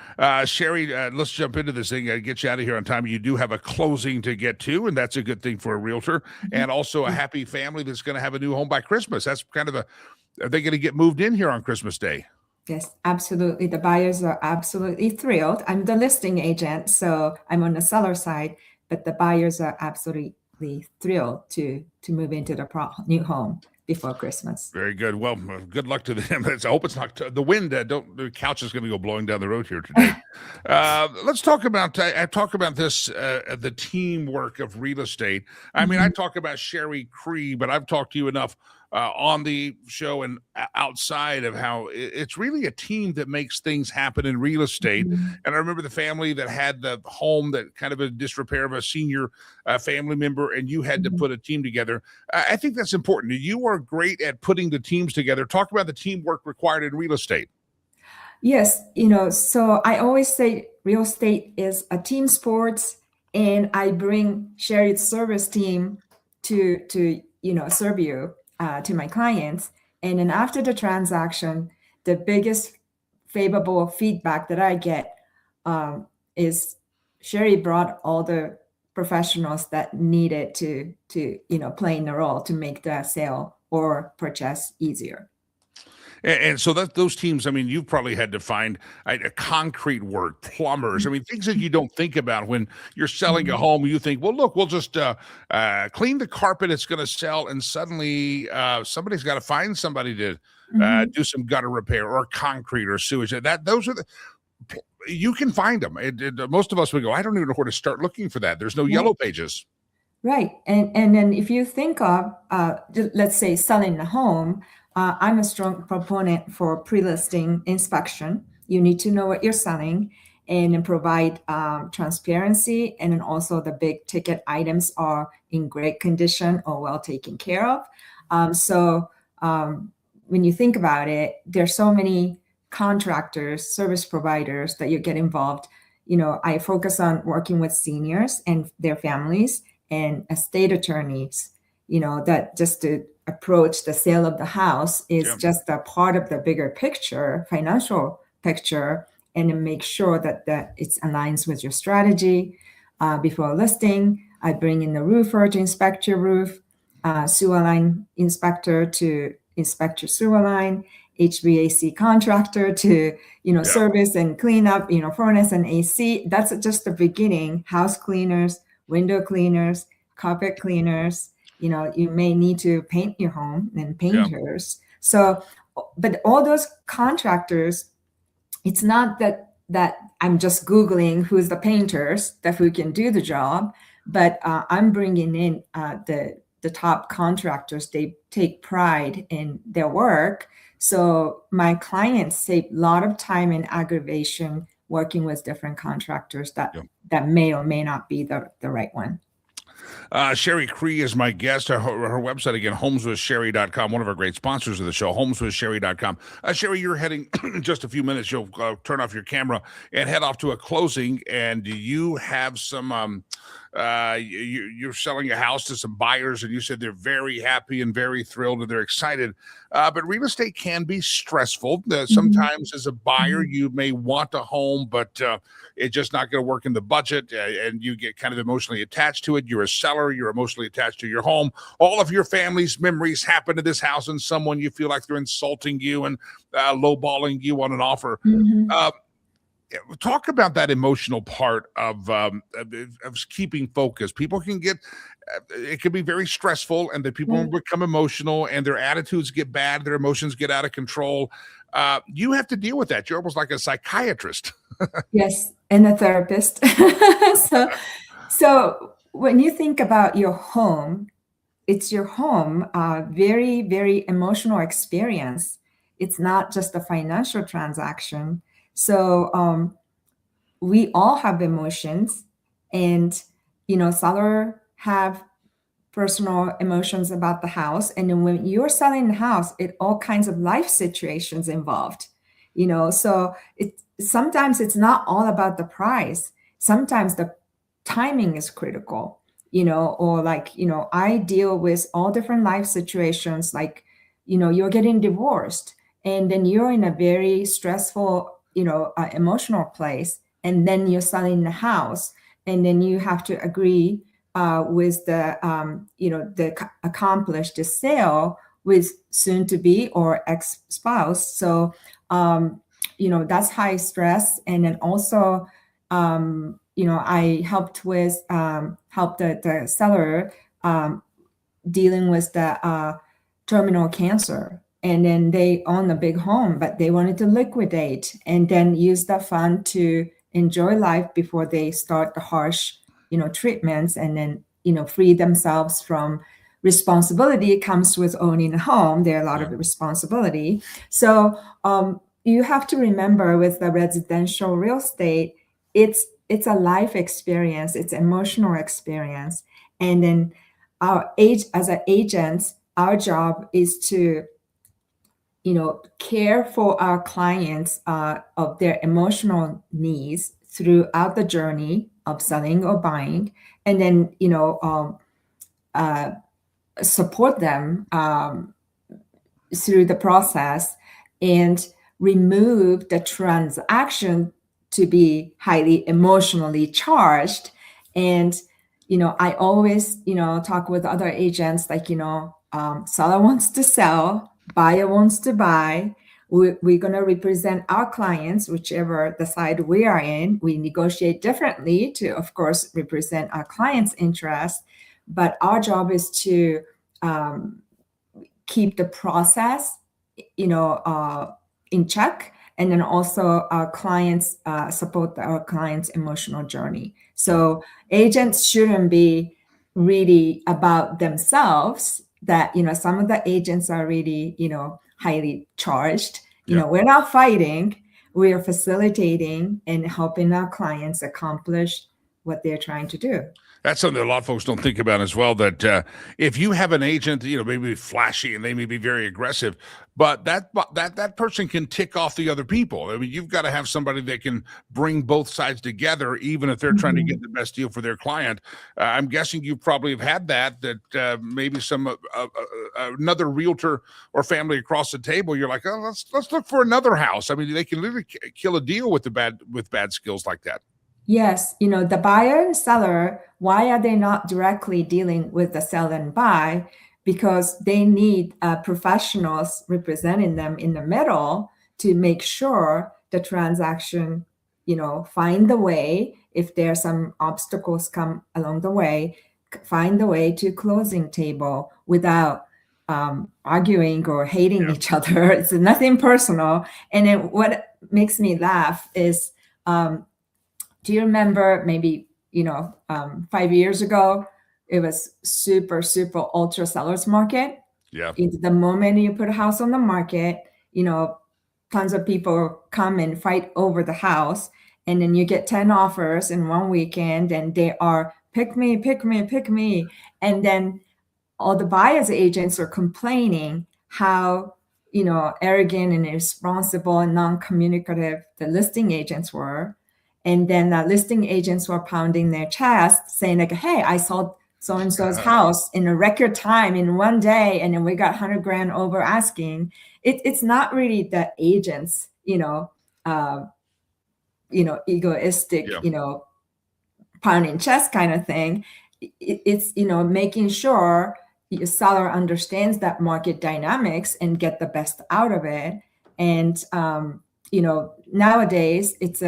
[SPEAKER 2] Sherry, let's jump into this thing. Get you out of here on time. You do have a closing to get to, and that's a good thing for a realtor, and also a happy family that's going to have a new home by Christmas. That's kind of are they going to get moved in here on Christmas Day?
[SPEAKER 4] Yes, absolutely. The buyers are absolutely thrilled. I'm the listing agent, so I'm on the seller side, but the buyers are absolutely thrilled to move into the new home before Christmas.
[SPEAKER 2] Very good. Well, good luck to them. I hope it's not the wind. The couch is going to go blowing down the road here today. Let's talk about. I talk about this the teamwork of real estate. I mean, I talk about Sherry Cree, but I've talked to you enough on the show and outside of how it's really a team that makes things happen in real estate. And I remember the family that had the home that kind of a disrepair of a senior family member, and you had to put a team together. I think that's important. You are great at putting the teams together. Talk about the teamwork required in real estate.
[SPEAKER 4] Yes, so I always say real estate is a team sport, and I bring shared service team to serve you. To my clients. And then after the transaction, the biggest favorable feedback that I get is Sherry brought all the professionals that needed to play in the role to make the sale or purchase easier.
[SPEAKER 2] And so those teams, I mean, you've probably had to find a concrete work, plumbers. I mean, things that you don't think about when you're selling a home. You think, well, look, we'll just clean the carpet. It's going to sell. And suddenly somebody's got to find somebody to do some gutter repair or concrete or sewage. You can find them. Most of us would go, I don't even know where to start looking for that. There's no yellow pages.
[SPEAKER 4] Right. And then if you think of, let's say, selling a home, I'm a strong proponent for pre-listing inspection. You need to know what you're selling and then provide transparency. And then also the big ticket items are in great condition or well taken care of. So when you think about it, there's so many contractors, service providers that you get involved. I focus on working with seniors and their families and estate attorneys, that just to approach the sale of the house is just a part of the bigger picture, financial picture, and to make sure that it aligns with your strategy. Before listing, I bring in the roofer to inspect your roof, sewer line inspector to inspect your sewer line, HVAC contractor to, service and clean up, furnace and AC. That's just the beginning. House cleaners, window cleaners, carpet cleaners. You may need to paint your home and painters. So, but all those contractors, it's not that I'm just Googling who's the painters who can do the job, but I'm bringing in the top contractors. They take pride in their work. So my clients save a lot of time and aggravation working with different contractors that may or may not be the right one.
[SPEAKER 2] Sherry Cree is my guest. Her website, again, homeswithsherry.com, one of our great sponsors of the show, homeswithsherry.com. Sherry, you're heading in just a few minutes. You'll turn off your camera and head off to a closing. And you have some, you're selling a house to some buyers, and you said they're very happy and very thrilled and they're excited. But real estate can be stressful. Sometimes as a buyer, you may want a home, but it's just not going to work in the budget, and you get kind of emotionally attached to it. You're a seller. You're emotionally attached to your home. All of your family's memories happen to this house, and someone you feel like they're insulting you and lowballing you on an offer. Talk about that emotional part of keeping focus. People can get, it can be very stressful, and that people become emotional and their attitudes get bad. Their emotions get out of control. You have to deal with that. You're almost like a psychiatrist.
[SPEAKER 4] Yes, and a therapist. So when you think about your home, it's your home, very, very emotional experience. It's not just a financial transaction. So we all have emotions, and seller have personal emotions about the house. And then when you're selling the house, it all kinds of life situations involved. So sometimes it's not all about the price. Sometimes the timing is critical. Or I deal with all different life situations, like you're getting divorced, and then you're in a very stressful emotional place, and then you're selling the house, and then you have to agree with the accomplished sale with soon to be or ex-spouse. So that's high stress. And then also I helped the seller dealing with the terminal cancer. And then they own a big home, but they wanted to liquidate and then use the fund to enjoy life before they start the harsh, treatments, and then, free themselves from responsibility. It comes with owning a home. There are a lot of responsibility. So you have to remember, with the residential real estate, it's a life experience. It's emotional experience. And then as an agent, our job is to care for our clients of their emotional needs throughout the journey of selling or buying, and then support them through the process, and remove the transaction to be highly emotionally charged. And I always talk with other agents, like seller wants to sell, buyer wants to buy. We're going to represent our clients, whichever the side we are in. We negotiate differently to, of course, represent our clients' interest. But our job is to keep the process, in check, and then also our clients support our clients' emotional journey. So agents shouldn't be really about themselves. that, some of the agents are really, highly charged.
[SPEAKER 2] Yeah.
[SPEAKER 4] We're not fighting, we are facilitating and helping our clients accomplish what they're trying to do.
[SPEAKER 2] That's something that a lot of folks don't think about as well, that if you have an agent, maybe flashy and they may be very aggressive, but that person can tick off the other people. I mean, you've got to have somebody that can bring both sides together, even if they're trying to get the best deal for their client. I'm guessing you probably have had that maybe some another realtor or family across the table, you're like, oh, let's look for another house. I mean, they can literally kill a deal with bad skills like that.
[SPEAKER 4] Yes, the buyer and seller, why are they not directly dealing with the sell and buy? Because they need professionals representing them in the middle to make sure the transaction, find the way, if there are some obstacles come along the way, find the way to closing table without arguing or hating each other. It's nothing personal. And then what makes me laugh is, do you remember maybe, 5 years ago, it was super, super ultra sellers market.
[SPEAKER 2] Yeah.
[SPEAKER 4] The moment you put a house on the market, tons of people come and fight over the house. And then you get 10 offers in one weekend and they are pick me, pick me, pick me. And then all the buyer's agents are complaining how, arrogant and irresponsible and non-communicative the listing agents were. And then the listing agents were pounding their chest saying like, hey, I sold so-and-so's house in a record time in one day. And then we got 100 grand over asking. It's not really the agents, egoistic, pounding chest kind of thing. It's, making sure your seller understands that market dynamics and get the best out of it. And, nowadays it's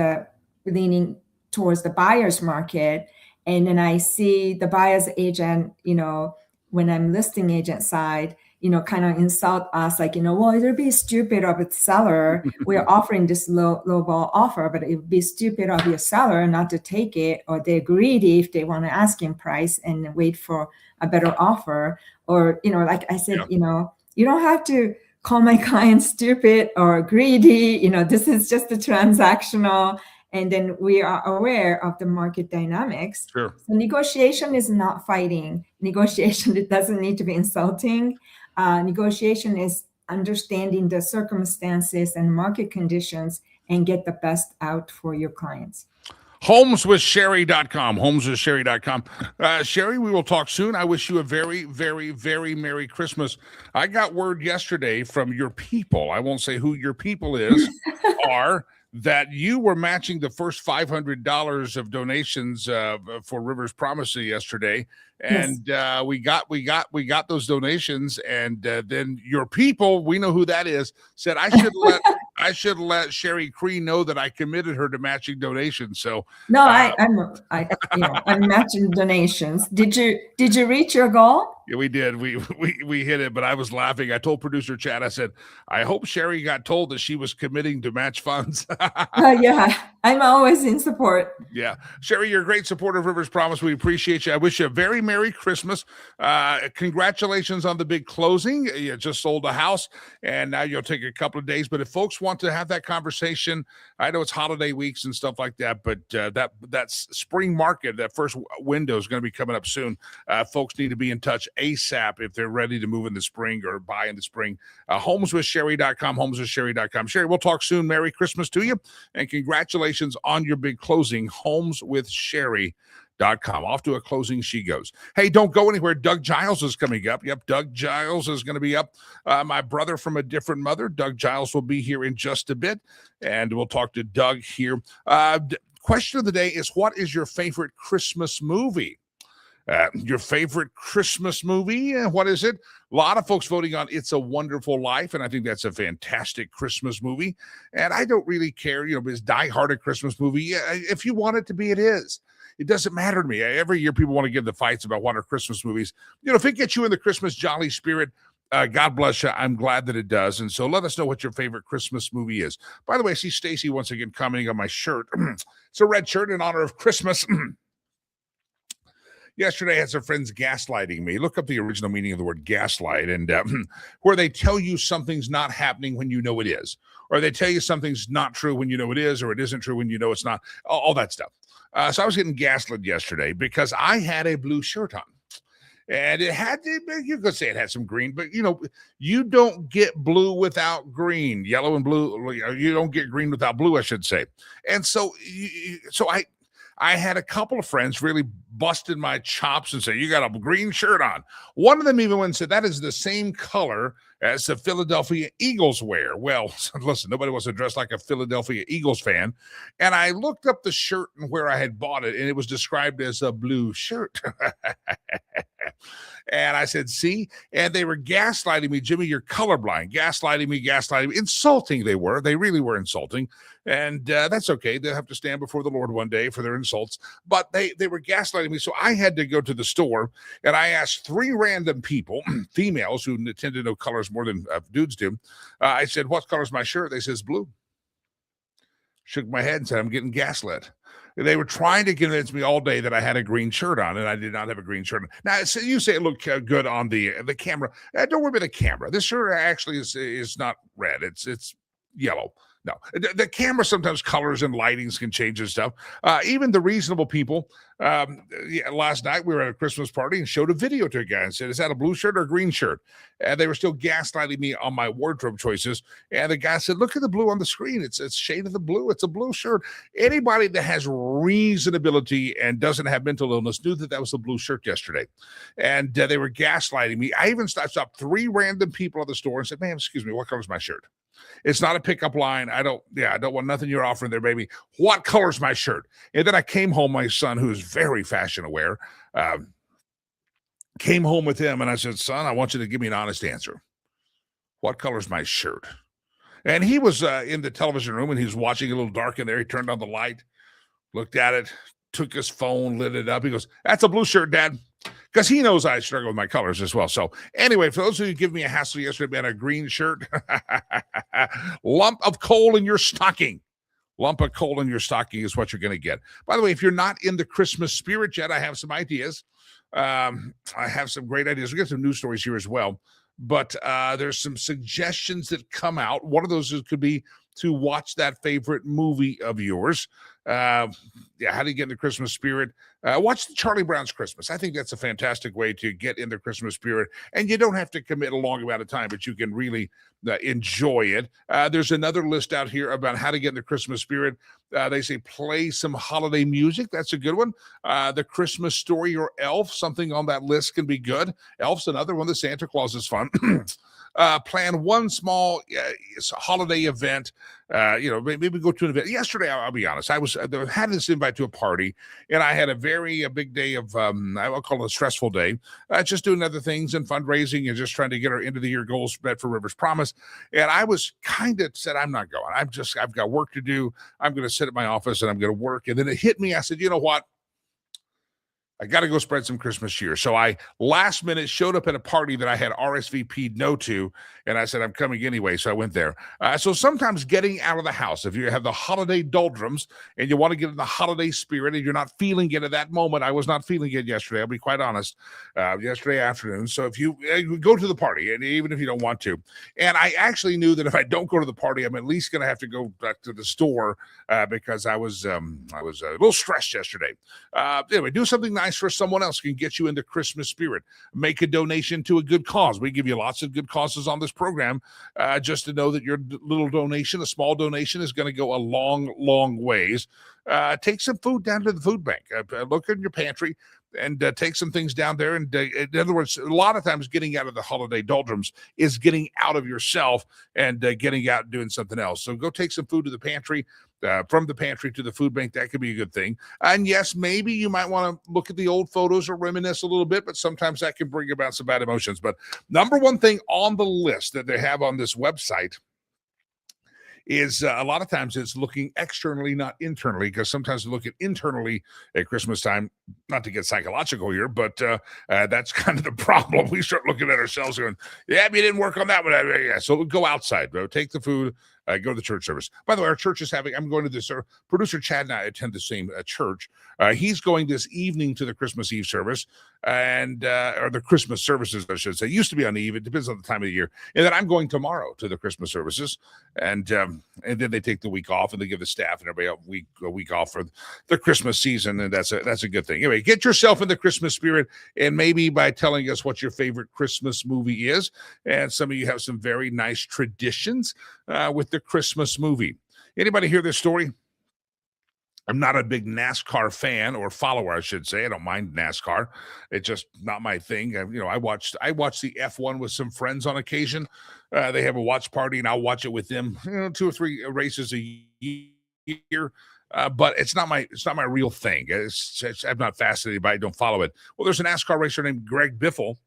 [SPEAKER 4] leaning towards the buyer's market. And then I see the buyer's agent, when I'm listing agent side, kind of insult us like, well, it'd be stupid of a seller. We're offering this low ball offer, but it would be stupid of your seller not to take it, or they're greedy if they want to asking price and wait for a better offer. Or, like I said, you don't have to call my client stupid or greedy. This is just a transactional. And then we are aware of the market dynamics.
[SPEAKER 2] Sure.
[SPEAKER 4] So negotiation is not fighting. Negotiation, it doesn't need to be insulting. Negotiation is understanding the circumstances and market conditions and get the best out for your clients.
[SPEAKER 2] HomesWithSherry.com. HomesWithSherry.com. Sherry, we will talk soon. I wish you a very, very, very Merry Christmas. I got word yesterday from your people. I won't say who your people are. That you were matching the first $500 of donations for Rivers Promise yesterday, and yes. we got those donations, and then your people, we know who that is, said I should let Sherry Cree know that I committed her to matching donations. So
[SPEAKER 4] no, I'm matching donations. Did you reach your goal?
[SPEAKER 2] Yeah, we did. We hit it, but I was laughing. I told producer Chad, I said, I hope Sherry got told that she was committing to match funds.
[SPEAKER 4] Yeah, I'm always in support.
[SPEAKER 2] Yeah. Sherry, you're a great supporter of Rivers Promise. We appreciate you. I wish you a very Merry Christmas. Congratulations on the big closing. You just sold a house, and now you'll take a couple of days. But if folks want to have that conversation, I know it's holiday weeks and stuff like that, but that spring market, that first window is going to be coming up soon. Folks need to be in touch ASAP if they're ready to move in the spring or buy in the spring. HomesWithSherry.com, HomesWithSherry.com. Sherry, we'll talk soon. Merry Christmas to you, and congratulations on your big closing. HomesWithSherry.com. Off to a closing she goes. Hey, don't go anywhere. Doug Giles is coming up. Yep, Doug Giles is going to be up. My brother from a different mother, Doug Giles, will be here in just a bit, and we'll talk to Doug here. Question of the day is, what is your favorite Christmas movie? Your favorite Christmas movie? What is it? A lot of folks voting on It's a Wonderful Life, and I think that's a fantastic Christmas movie. And I don't really care, it's Die Hard a Christmas movie. Yeah, if you want it to be, it is. It doesn't matter to me. Every year people want to get the fights about what are Christmas movies. If it gets you in the Christmas jolly spirit, God bless you. I'm glad that it does. And so let us know what your favorite Christmas movie is. By the way, I see Stacy once again commenting on my shirt. It's a red shirt in honor of Christmas. Yesterday, I had some friends gaslighting me. Look up the original meaning of the word gaslight, and where they tell you something's not happening when you know it is, or they tell you something's not true when you know it is, or it isn't true when you know it's not, all that stuff. So I was getting gaslit yesterday because I had a blue shirt on. And it had, you could say it had some green, but you don't get blue without green, yellow and blue. You don't get green without blue, I should say. And so I had a couple of friends really busted my chops and say, you got a green shirt on. One of them even went and said, that is the same color as the Philadelphia Eagles wear. Well, listen, nobody wants to dress like a Philadelphia Eagles fan. And I looked up the shirt and where I had bought it, and it was described as a blue shirt. And I said, see? And they were gaslighting me. Jimmy, you're colorblind. Gaslighting me. Insulting they were. They really were insulting. And that's okay. They'll have to stand before the Lord one day for their insults. But they were gaslighting me. So I had to go to the store, and I asked 3 random people, females who tend to know colors more than dudes do. I said, what color's my shirt? They says blue. Shook my head and said, I'm getting gaslit. They were trying to convince me all day that I had a green shirt on, and I did not have a green shirt on. Now, so you say it looked good on the camera. Don't worry about the camera. This shirt actually is not red. It's yellow. No, the camera sometimes colors and lightings can change and stuff. Even the reasonable people. Last night we were at a Christmas party and showed a video to a guy and said, is that a blue shirt or a green shirt? And they were still gaslighting me on my wardrobe choices. And the guy said, look at the blue on the screen. It's shade of the blue. It's a blue shirt. Anybody that has reasonability and doesn't have mental illness knew that was a blue shirt yesterday. And they were gaslighting me. I even stopped 3 random people at the store and said, ma'am, excuse me, what color's my shirt? It's not a pickup line. I don't want nothing you're offering there, baby. What color's my shirt? And then I came home, my son, who is very fashion aware, came home with him, and I said, son, I want you to give me an honest answer. What color's my shirt? And he was in the television room, and he was watching a little dark in there. He turned on the light, looked at it, took his phone, lit it up. He goes, that's a blue shirt, Dad. Because he knows I struggle with my colors as well. So anyway, for those of you who give me a hassle yesterday about a green shirt, lump of coal in your stocking. Lump of coal in your stocking is what you're going to get. By the way, if you're not in the Christmas spirit yet, I have some ideas. I have some great ideas. We'll get some news stories here as well. But there's some suggestions that come out. One of those could be to watch that favorite movie of yours. How do you get in the Christmas spirit? Watch Charlie Brown's Christmas. I think that's a fantastic way to get in the Christmas spirit. And you don't have to commit a long amount of time, but you can really enjoy it. There's another list out here about how to get in the Christmas spirit. They say play some holiday music. That's a good one. The Christmas Story or Elf, something on that list can be good. Elf's another one. The Santa Claus is fun. Plan one small holiday event. Maybe go to an event. Yesterday, I'll be honest, I had this invite to a party, and I had a very big day of I'll call it a stressful day, just doing other things and fundraising and just trying to get our end of the year goals met for Rivers Promise. And I was kind of said, I'm not going. I've got work to do. I'm going to sit at my office and I'm going to work. And then it hit me. I said, you know what? I got to go spread some Christmas cheer. So I last minute showed up at a party that I had RSVP'd no to, and I said, I'm coming anyway. So I went there. So sometimes getting out of the house, if you have the holiday doldrums and you want to get in the holiday spirit and you're not feeling it at that moment, I was not feeling it yesterday. I'll be quite honest, yesterday afternoon. So if you go to the party, and even if you don't want to, and I actually knew that if I don't go to the party, I'm at least going to have to go back to the store because I was a little stressed yesterday. Anyway, do something nice for someone else can get you into Christmas spirit. Make a donation to a good cause. We give you lots of good causes on this program. Just to know that your little donation, a small donation, is going to go a long ways. Take some food down to the food bank. Look in your pantry and take some things down there. And in other words, a lot of times getting out of the holiday doldrums is getting out of yourself and getting out and doing something else. So go take some food to the pantry. From the pantry to the food bank, that could be a good thing. And yes, maybe you might want to look at the old photos or reminisce a little bit, but sometimes that can bring about some bad emotions. But number one thing on the list that they have on this website is a lot of times it's looking externally, not internally, because sometimes we look at internally at Christmas time, not to get psychological here, but that's kind of the problem. We start looking at ourselves going, yeah, you didn't work on that one. Yeah, so go outside, bro. Take the food Go to the church service. By the way, our church is having, I'm going to this, producer Chad and I attend the same church. He's going this evening to the Christmas Eve service, and or the Christmas services, I should say. It used to be on Eve. It depends on the time of the year. And then I'm going tomorrow to the Christmas services, and then they take the week off, and they give the staff and everybody a week off for the Christmas season, and that's a good thing. Anyway, get yourself in the Christmas spirit, and maybe by telling us what your favorite Christmas movie is. And some of you have some very nice traditions with the Christmas movie. Anybody hear this story? I'm not a big NASCAR fan or follower, I should say. I don't mind NASCAR. It's just not my thing. I watch the F1 with some friends on occasion. They have a watch party, and I'll watch it with them. 2 or 3 races a year. But it's not my real thing. I'm not fascinated by it. I don't follow it. Well, there's a NASCAR racer named Greg Biffle,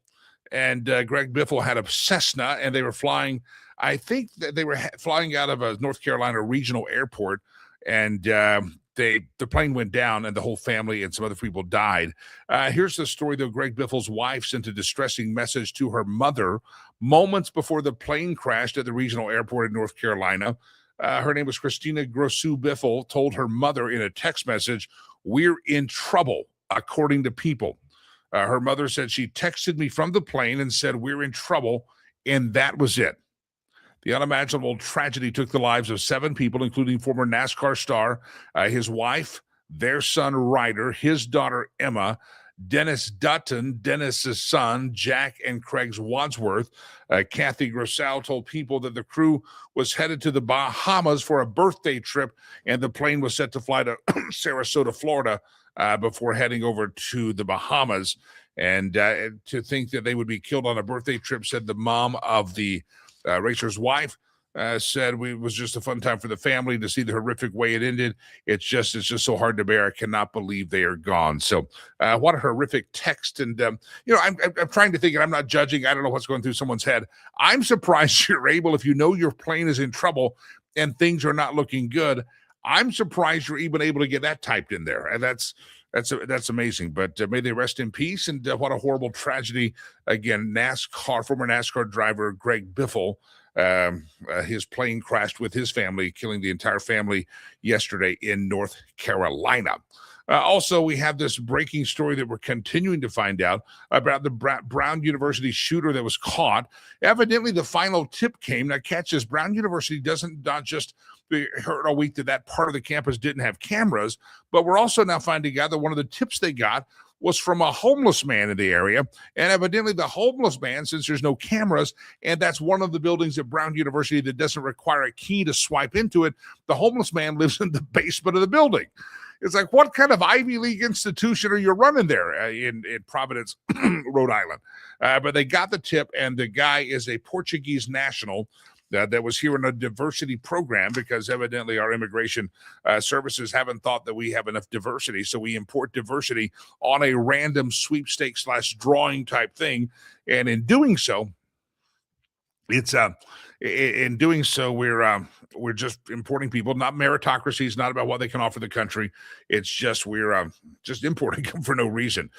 [SPEAKER 2] and Greg Biffle had a Cessna, and they were flying. I think that they were flying out of a North Carolina regional airport, and the plane went down, and the whole family and some other people died. Here's the story, though. Greg Biffle's wife sent a distressing message to her mother moments before the plane crashed at the regional airport in North Carolina. Her name was Christina Grossu Biffle, told her mother in a text message, "We're in trouble," according to People. Her mother said, "She texted me from the plane and said, 'We're in trouble,' and that was it." The unimaginable tragedy took the lives of 7 people, including former NASCAR star, his wife, their son Ryder, his daughter Emma, Dennis Dutton, Dennis's son, Jack, and Craig's Wadsworth. Kathy Grossal told People that the crew was headed to the Bahamas for a birthday trip, and the plane was set to fly to Sarasota, Florida, before heading over to the Bahamas. And to think that they would be killed on a birthday trip, said the mom of the racer's wife, said it was just a fun time for the family to see the horrific way it ended. It's just so hard to bear. I cannot believe they are gone. So what a horrific text. And, I'm trying to think, and I'm not judging. I don't know what's going through someone's head. I'm surprised you're able, if you know your plane is in trouble and things are not looking good, I'm surprised you're even able to get that typed in there. And that's amazing. But may they rest in peace. And what a horrible tragedy. Again, former NASCAR driver Greg Biffle, his plane crashed with his family, killing the entire family yesterday in North Carolina. Also, we have this breaking story that we're continuing to find out about the Brown University shooter that was caught. Evidently, the final tip came. Now, catch this. Brown University not just heard all week that part of the campus didn't have cameras, but we're also now finding out that one of the tips they got was from a homeless man in the area. And evidently the homeless man, since there's no cameras, and that's one of the buildings at Brown University that doesn't require a key to swipe into it, the homeless man lives in the basement of the building. It's like, what kind of Ivy League institution are you running there in Providence, Rhode Island? But they got the tip, and the guy is a Portuguese national that was here in a diversity program, because evidently our immigration services haven't thought that we have enough diversity. So we import diversity on a random sweepstakes / drawing type thing. And in doing so, we're just importing people, not meritocracy. It's not about what they can offer the country. It's just we're just importing them for no reason.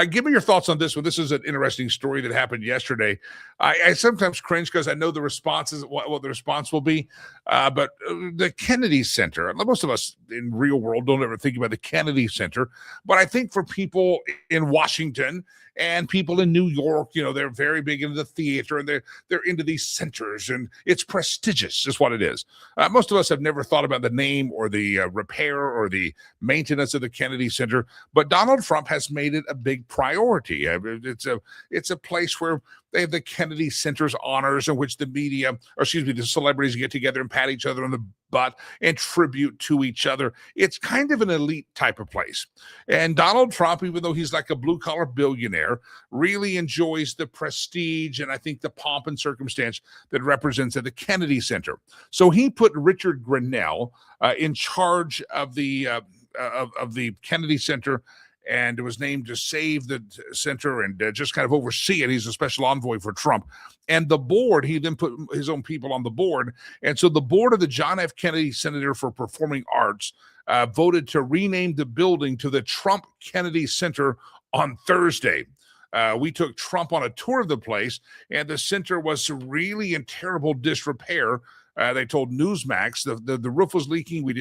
[SPEAKER 2] Give me your thoughts on this one. This is an interesting story that happened yesterday. I sometimes cringe because I know the response is what the response will be. But the Kennedy Center, most of us in real world don't ever think about the Kennedy Center. But I think for people in Washington and people in New York, they're very big into the theater, and they're into these centers, and it's prestigious is what it is. Most of us have never thought about the name or the repair or the maintenance of the Kennedy Center, but Donald Trump has made it a big priority. It's a place where they have the Kennedy Center's honors, in which the celebrities get together and pat each other on the butt and tribute to each other. It's kind of an elite type of place. And Donald Trump, even though he's like a blue-collar billionaire, really enjoys the prestige and I think the pomp and circumstance that represents at the Kennedy Center. So he put Richard Grinnell in charge of the Kennedy Center, and it was named to save the center and just kind of oversee it. He's a special envoy for Trump. And the board, he then put his own people on the board. And so the board of the John F. Kennedy Center for Performing Arts voted to rename the building to the Trump Kennedy Center on Thursday. We took Trump on a tour of the place, and the center was really in terrible disrepair. They told Newsmax the roof was leaking. We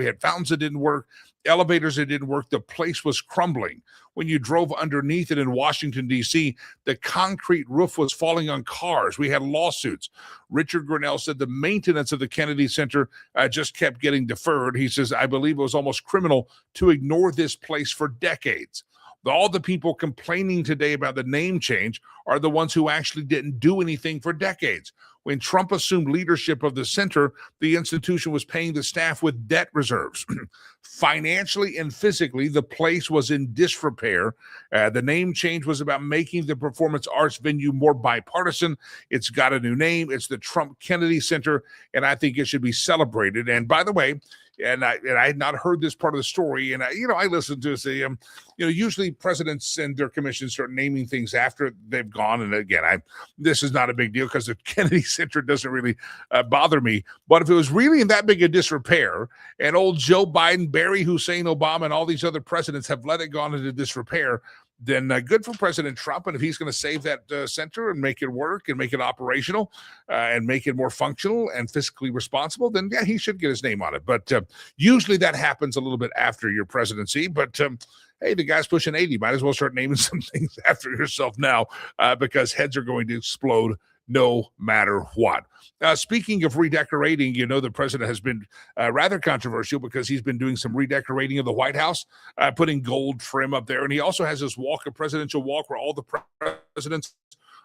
[SPEAKER 2] had fountains that didn't work, elevators that didn't work. The place was crumbling. When you drove underneath it in Washington, D.C., the concrete roof was falling on cars. We had lawsuits. Richard Grinnell said the maintenance of the Kennedy Center just kept getting deferred. He says, I believe it was almost criminal to ignore this place for decades. All the people complaining today about the name change are the ones who actually didn't do anything for decades. When Trump assumed leadership of the center, the institution was paying the staff with debt reserves. Financially and physically, the place was in disrepair. The name change was about making the performance arts venue more bipartisan. It's got a new name. It's the Trump Kennedy Center, and I think it should be celebrated. And by the way, and I had not heard this part of the story, and I listened to say, usually presidents and their commissions start naming things after they've gone. And again, this is not a big deal because the Kennedy Center doesn't really bother me. But if it was really in that big a disrepair, and old Joe Biden, Barry Hussein Obama, and all these other presidents have let it go into disrepair, then good for President Trump. And if he's going to save that center and make it work and make it operational and make it more functional and fiscally responsible, then yeah, he should get his name on it. But usually that happens a little bit after your presidency. But hey, the guy's pushing 80. Might as well start naming some things after yourself now because heads are going to explode no matter what. Speaking of redecorating, the president has been rather controversial because he's been doing some redecorating of the White House, putting gold trim up there. And he also has this presidential walk where all the presidents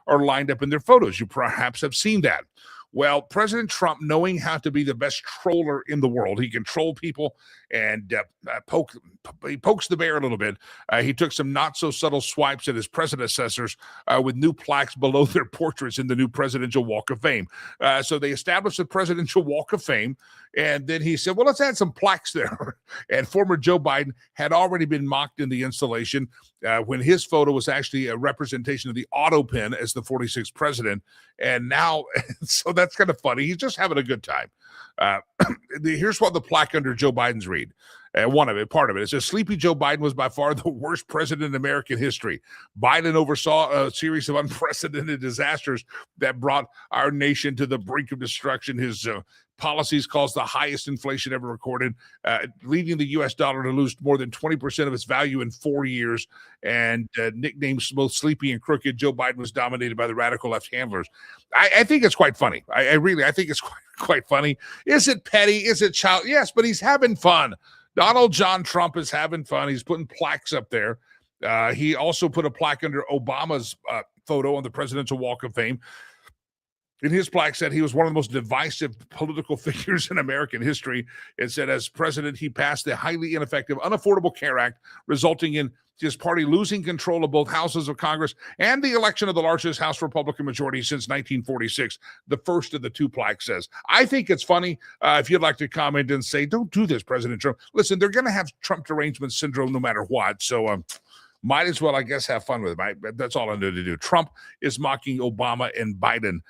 [SPEAKER 2] are lined up in their photos. You perhaps have seen that. Well, President Trump, knowing how to be the best troller in the world, he can troll people and he pokes the bear a little bit. He took some not so subtle swipes at his predecessors with new plaques below their portraits in the new Presidential Walk of Fame. So they established the Presidential Walk of Fame, and then he said, well, let's add some plaques there. And former Joe Biden had already been mocked in the installation when his photo was actually a representation of the auto pen as the 46th president. And now, so that's kind of funny. He's just having a good time. Here's what the plaque under Joe Biden's read. Part of it. It says, Sleepy Joe Biden was by far the worst president in American history. Biden oversaw a series of unprecedented disasters that brought our nation to the brink of destruction. His policies caused the highest inflation ever recorded, leading the U.S. dollar to lose more than 20% of its value in 4 years. And nicknamed both Sleepy and Crooked, Joe Biden was dominated by the radical left handlers. I think it's quite funny. I think it's quite funny. Is it petty? Is it child? Yes, but he's having fun. Donald John Trump is having fun. He's putting plaques up there. He also put a plaque under Obama's photo on the Presidential Walk of Fame. In his plaque said he was one of the most divisive political figures in American history. It said as president, he passed the highly ineffective Unaffordable Care Act, resulting in his party losing control of both houses of Congress and the election of the largest House Republican majority since 1946. The first of the two plaques says. I think it's funny. If you'd like to comment and say, don't do this, President Trump. Listen, they're going to have Trump derangement syndrome no matter what. So might as well, I guess, have fun with it. That's all I need to do. Trump is mocking Obama and Biden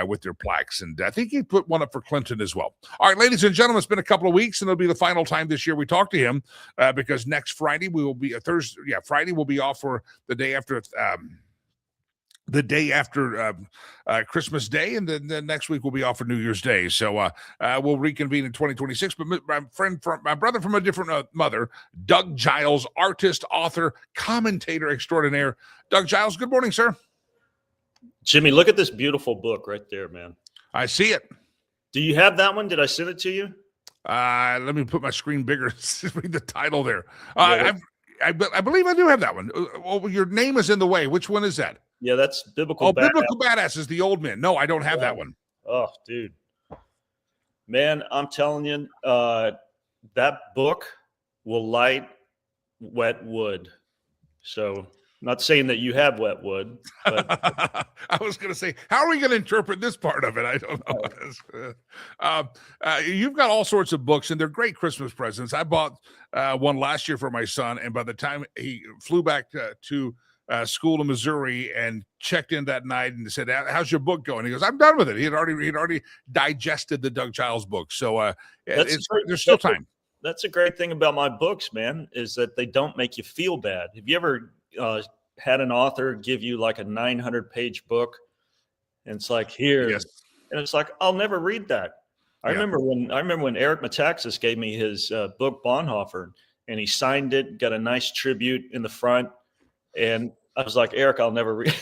[SPEAKER 2] with their plaques. And I think he put one up for Clinton as well. All right, ladies and gentlemen, it's been a couple of weeks, and it'll be the final time this year we talk to him because next Friday we will be Thursday. Yeah, Friday will be off for the day after Christmas Day, and then next week we'll be off for New Year's Day. So we'll reconvene in 2026. But my brother from a different mother, Doug Giles, artist, author, commentator extraordinaire. Doug Giles, good morning, sir.
[SPEAKER 5] Jimmy, look at this beautiful book right there, man.
[SPEAKER 2] I see it.
[SPEAKER 5] Do you have that one? Did I send it to you?
[SPEAKER 2] Let me put my screen bigger. Read the title there. I believe I do have that one. Well, your name is in the way. Which one is that?
[SPEAKER 5] Yeah, that's Biblical Badass.
[SPEAKER 2] Biblical Badass is the old man. No, I don't have that one.
[SPEAKER 5] Oh, dude. Man, I'm telling you, that book will light wet wood. So, not saying that you have wet wood. But
[SPEAKER 2] I was going to say, how are we going to interpret this part of it? I don't know. You've got all sorts of books, and they're great Christmas presents. I bought one last year for my son, and by the time he flew back to school in Missouri and checked in that night and said, how's your book going? He goes, I'm done with it. He'd already digested the Doug Giles book. So there's still time.
[SPEAKER 5] That's a great thing about my books, man, is that they don't make you feel bad. Have you ever had an author give you like a 900-page book and it's like, here, yes. And it's like, I'll never read that. I remember when Eric Metaxas gave me his book Bonhoeffer, and he signed it, got a nice tribute in the front, and I was like, Eric, I'll never read,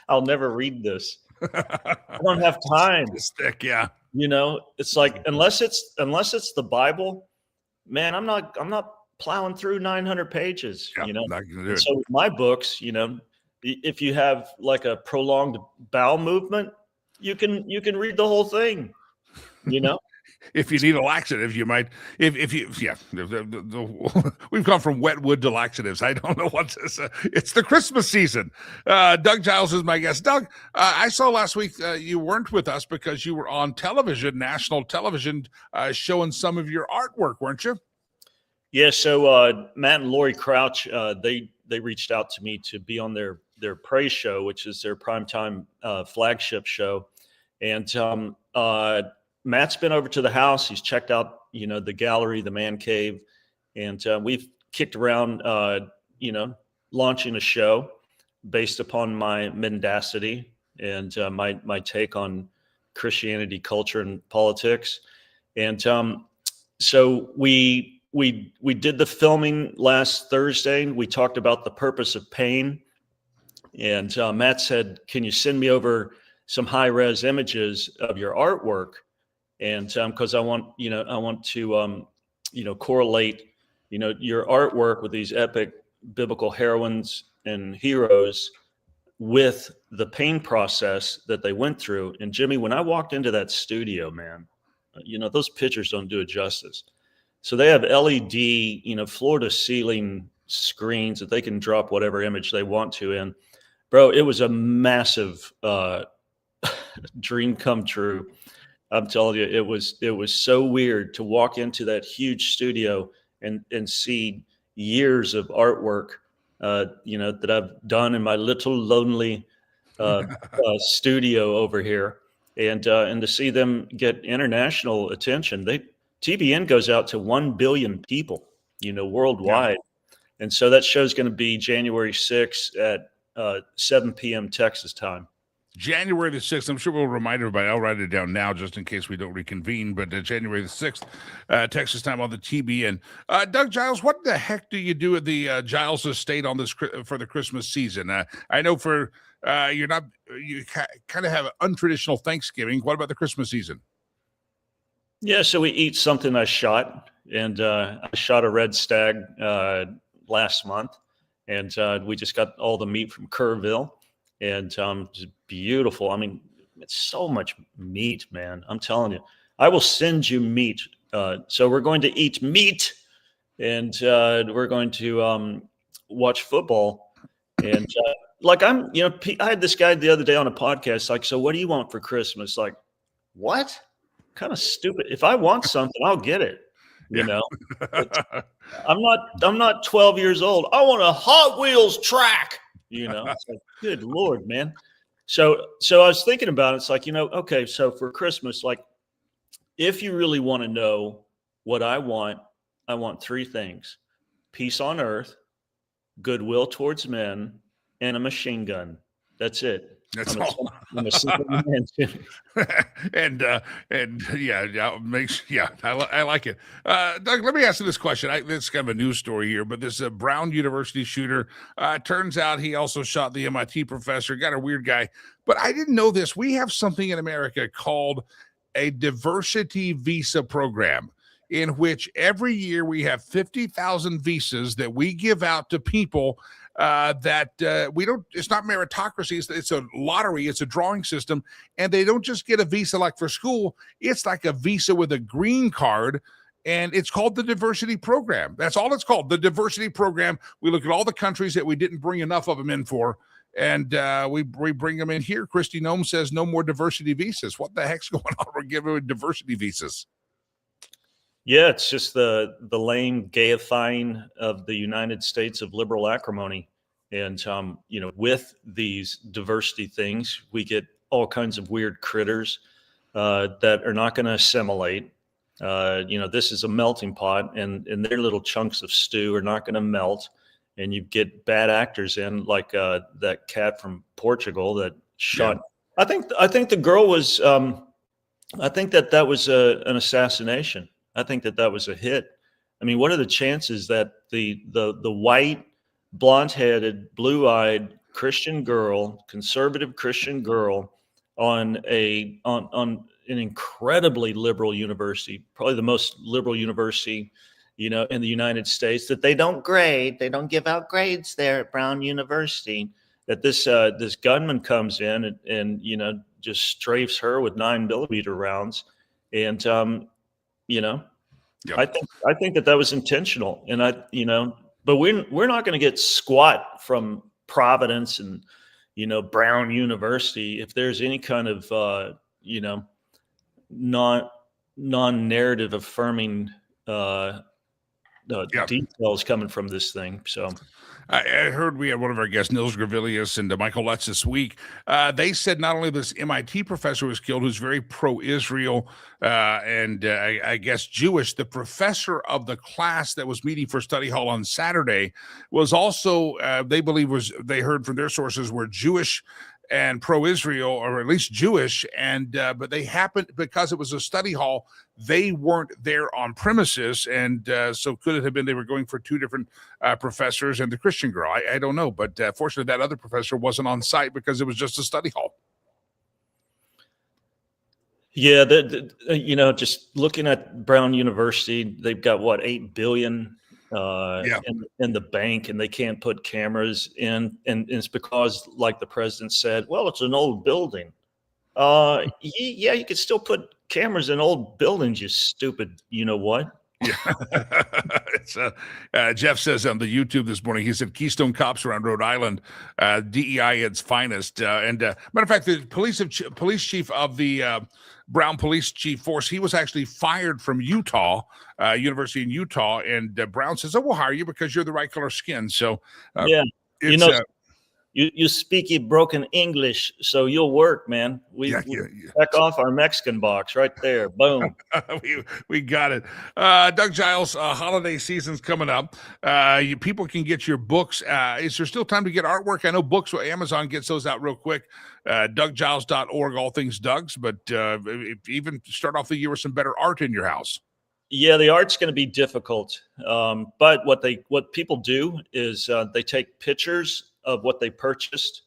[SPEAKER 5] I'll never read this. I don't have time.
[SPEAKER 2] It's thick, yeah.
[SPEAKER 5] You know, it's like unless it's the Bible, man, I'm not plowing through 900 pages.
[SPEAKER 2] Yeah,
[SPEAKER 5] you know,
[SPEAKER 2] not gonna do it.
[SPEAKER 5] so with my books, you know, if you have like a prolonged bowel movement, you can read the whole thing. You know,
[SPEAKER 2] if you need a laxative, you might. If you, yeah, we've gone from wet wood to laxatives. I don't know what this. It's the Christmas season. Doug Giles is my guest. Doug, I saw last week you weren't with us because you were on television, national television, showing some of your artwork, weren't you?
[SPEAKER 5] Yeah. So Matt and Lori Crouch, they reached out to me to be on their Praise show, which is their primetime flagship show, and Matt's been over to the house. He's checked out, you know, the gallery, the man cave, and we've kicked around, you know, launching a show based upon my mendacity and my take on Christianity, culture, and politics. And so we did the filming last Thursday. We talked about the purpose of pain, and Matt said, "Can you send me over some high-res images of your artwork?" And because I want to, you know, correlate, you know, your artwork with these epic biblical heroines and heroes with the pain process that they went through. And Jimmy, when I walked into that studio, man, you know, those pictures don't do it justice. So they have LED, you know, floor to ceiling screens that they can drop whatever image they want to in. Bro, it was a massive dream come true. I'm telling you, it was so weird to walk into that huge studio and see years of artwork, you know, that I've done in my little lonely studio over here, and to see them get international attention. TBN goes out to 1 billion people, you know, worldwide, and so that show's going to be January 6th at 7 p.m. Texas time.
[SPEAKER 2] January the 6th, I'm sure we'll remind everybody. I'll write it down now just in case we don't reconvene, but January the 6th, Texas time on the TBN. Doug Giles, what the heck do you do at the Giles Estate on this for the Christmas season? I know you kind of have an untraditional Thanksgiving. What about the Christmas season?
[SPEAKER 5] Yeah, so we eat something I shot, and I shot a red stag last month, and we just got all the meat from Kerrville. And just beautiful. I mean, it's so much meat, man. I'm telling you, I will send you meat. So we're going to eat meat, and we're going to watch football. And like you know, I had this guy the other day on a podcast. Like, so what do you want for Christmas? Like, what? Kind of stupid. If I want something, I'll get it. You know, I'm not 12 years old. I want a Hot Wheels track. You know, it's like, good Lord, man. So I was thinking about it. It's like, you know, okay, so for Christmas, like, if you really want to know what I want 3 things: peace on earth, goodwill towards men, and a machine gun. That's it.
[SPEAKER 2] That's all.
[SPEAKER 5] I'm a simple man.
[SPEAKER 2] and I like it. Doug, let me ask you this question. This is kind of a news story here, but this Brown University shooter, turns out he also shot the MIT professor, got a weird guy. But I didn't know this. We have something in America called a diversity visa program, in which every year we have 50,000 visas that we give out to people that we don't. It's not meritocracy. It's a lottery. It's a drawing system, and they don't just get a visa like for school. It's like a visa with a green card, and it's called the diversity program. That's all it's called, the diversity program. We look at all the countries that we didn't bring enough of them in for, and we bring them in here. Christy Nome says no more diversity visas. What the heck's going on? We're giving diversity visas.
[SPEAKER 5] Yeah, it's just the lame gayifying of the United States of liberal acrimony. And, you know, with these diversity things, we get all kinds of weird critters that are not going to assimilate. You know, this is a melting pot, and their little chunks of stew are not going to melt. And you get bad actors in, like that cat from Portugal that shot.
[SPEAKER 2] Yeah.
[SPEAKER 5] I think the girl was I think that was an assassination. I think that was a hit. I mean, what are the chances that the white, blonde-headed, blue-eyed Christian girl, conservative Christian girl, on an incredibly liberal university, probably the most liberal university, in the United States, that they don't grade, they don't give out grades there at Brown University, that this gunman comes in and just strafes her with 9mm rounds, and
[SPEAKER 2] Yep.
[SPEAKER 5] I think that was intentional, and but we're not going to get squat from Providence and Brown University if there's any kind of non-narrative affirming details coming from this thing. So
[SPEAKER 2] I heard we had one of our guests, Nils Gravilius and Michael Lutz, this week. They said not only this MIT professor was killed, who's very pro-Israel and I guess Jewish, the professor of the class that was meeting for study hall on Saturday was also, they heard from their sources, were Jewish and pro-Israel, or at least Jewish, and but they happened, because it was a study hall, they weren't there on premises, and so could it have been they were going for two different professors and the Christian girl? I don't know, but fortunately that other professor wasn't on site because it was just a study hall.
[SPEAKER 5] Yeah, just looking at Brown University, they've got what, $8 billion in the bank, and they can't put cameras in, and it's because, like the president said, well, it's an old building. Yeah, you could still put cameras in old buildings, you stupid, you know what?
[SPEAKER 2] Yeah. Jeff says on the YouTube this morning, he said Keystone Cops around Rhode Island, DEI at its finest. Matter of fact, the police chief of the Brown Police Chief Force, he was actually fired from Utah, University in Utah, and Brown says, "Oh, we'll hire you because you're the right color skin." So,
[SPEAKER 5] yeah, you speak broken English, so you'll work, man. We check off our Mexican box right there. Boom.
[SPEAKER 2] we got it. Doug Giles, holiday season's coming up. People can get your books. Is there still time to get artwork? I know books, Amazon gets those out real quick. DougGiles.org, all things Doug's, but even start off the year with some better art in your house.
[SPEAKER 5] Yeah, the art's going to be difficult. But what people do is they take pictures of what they purchased,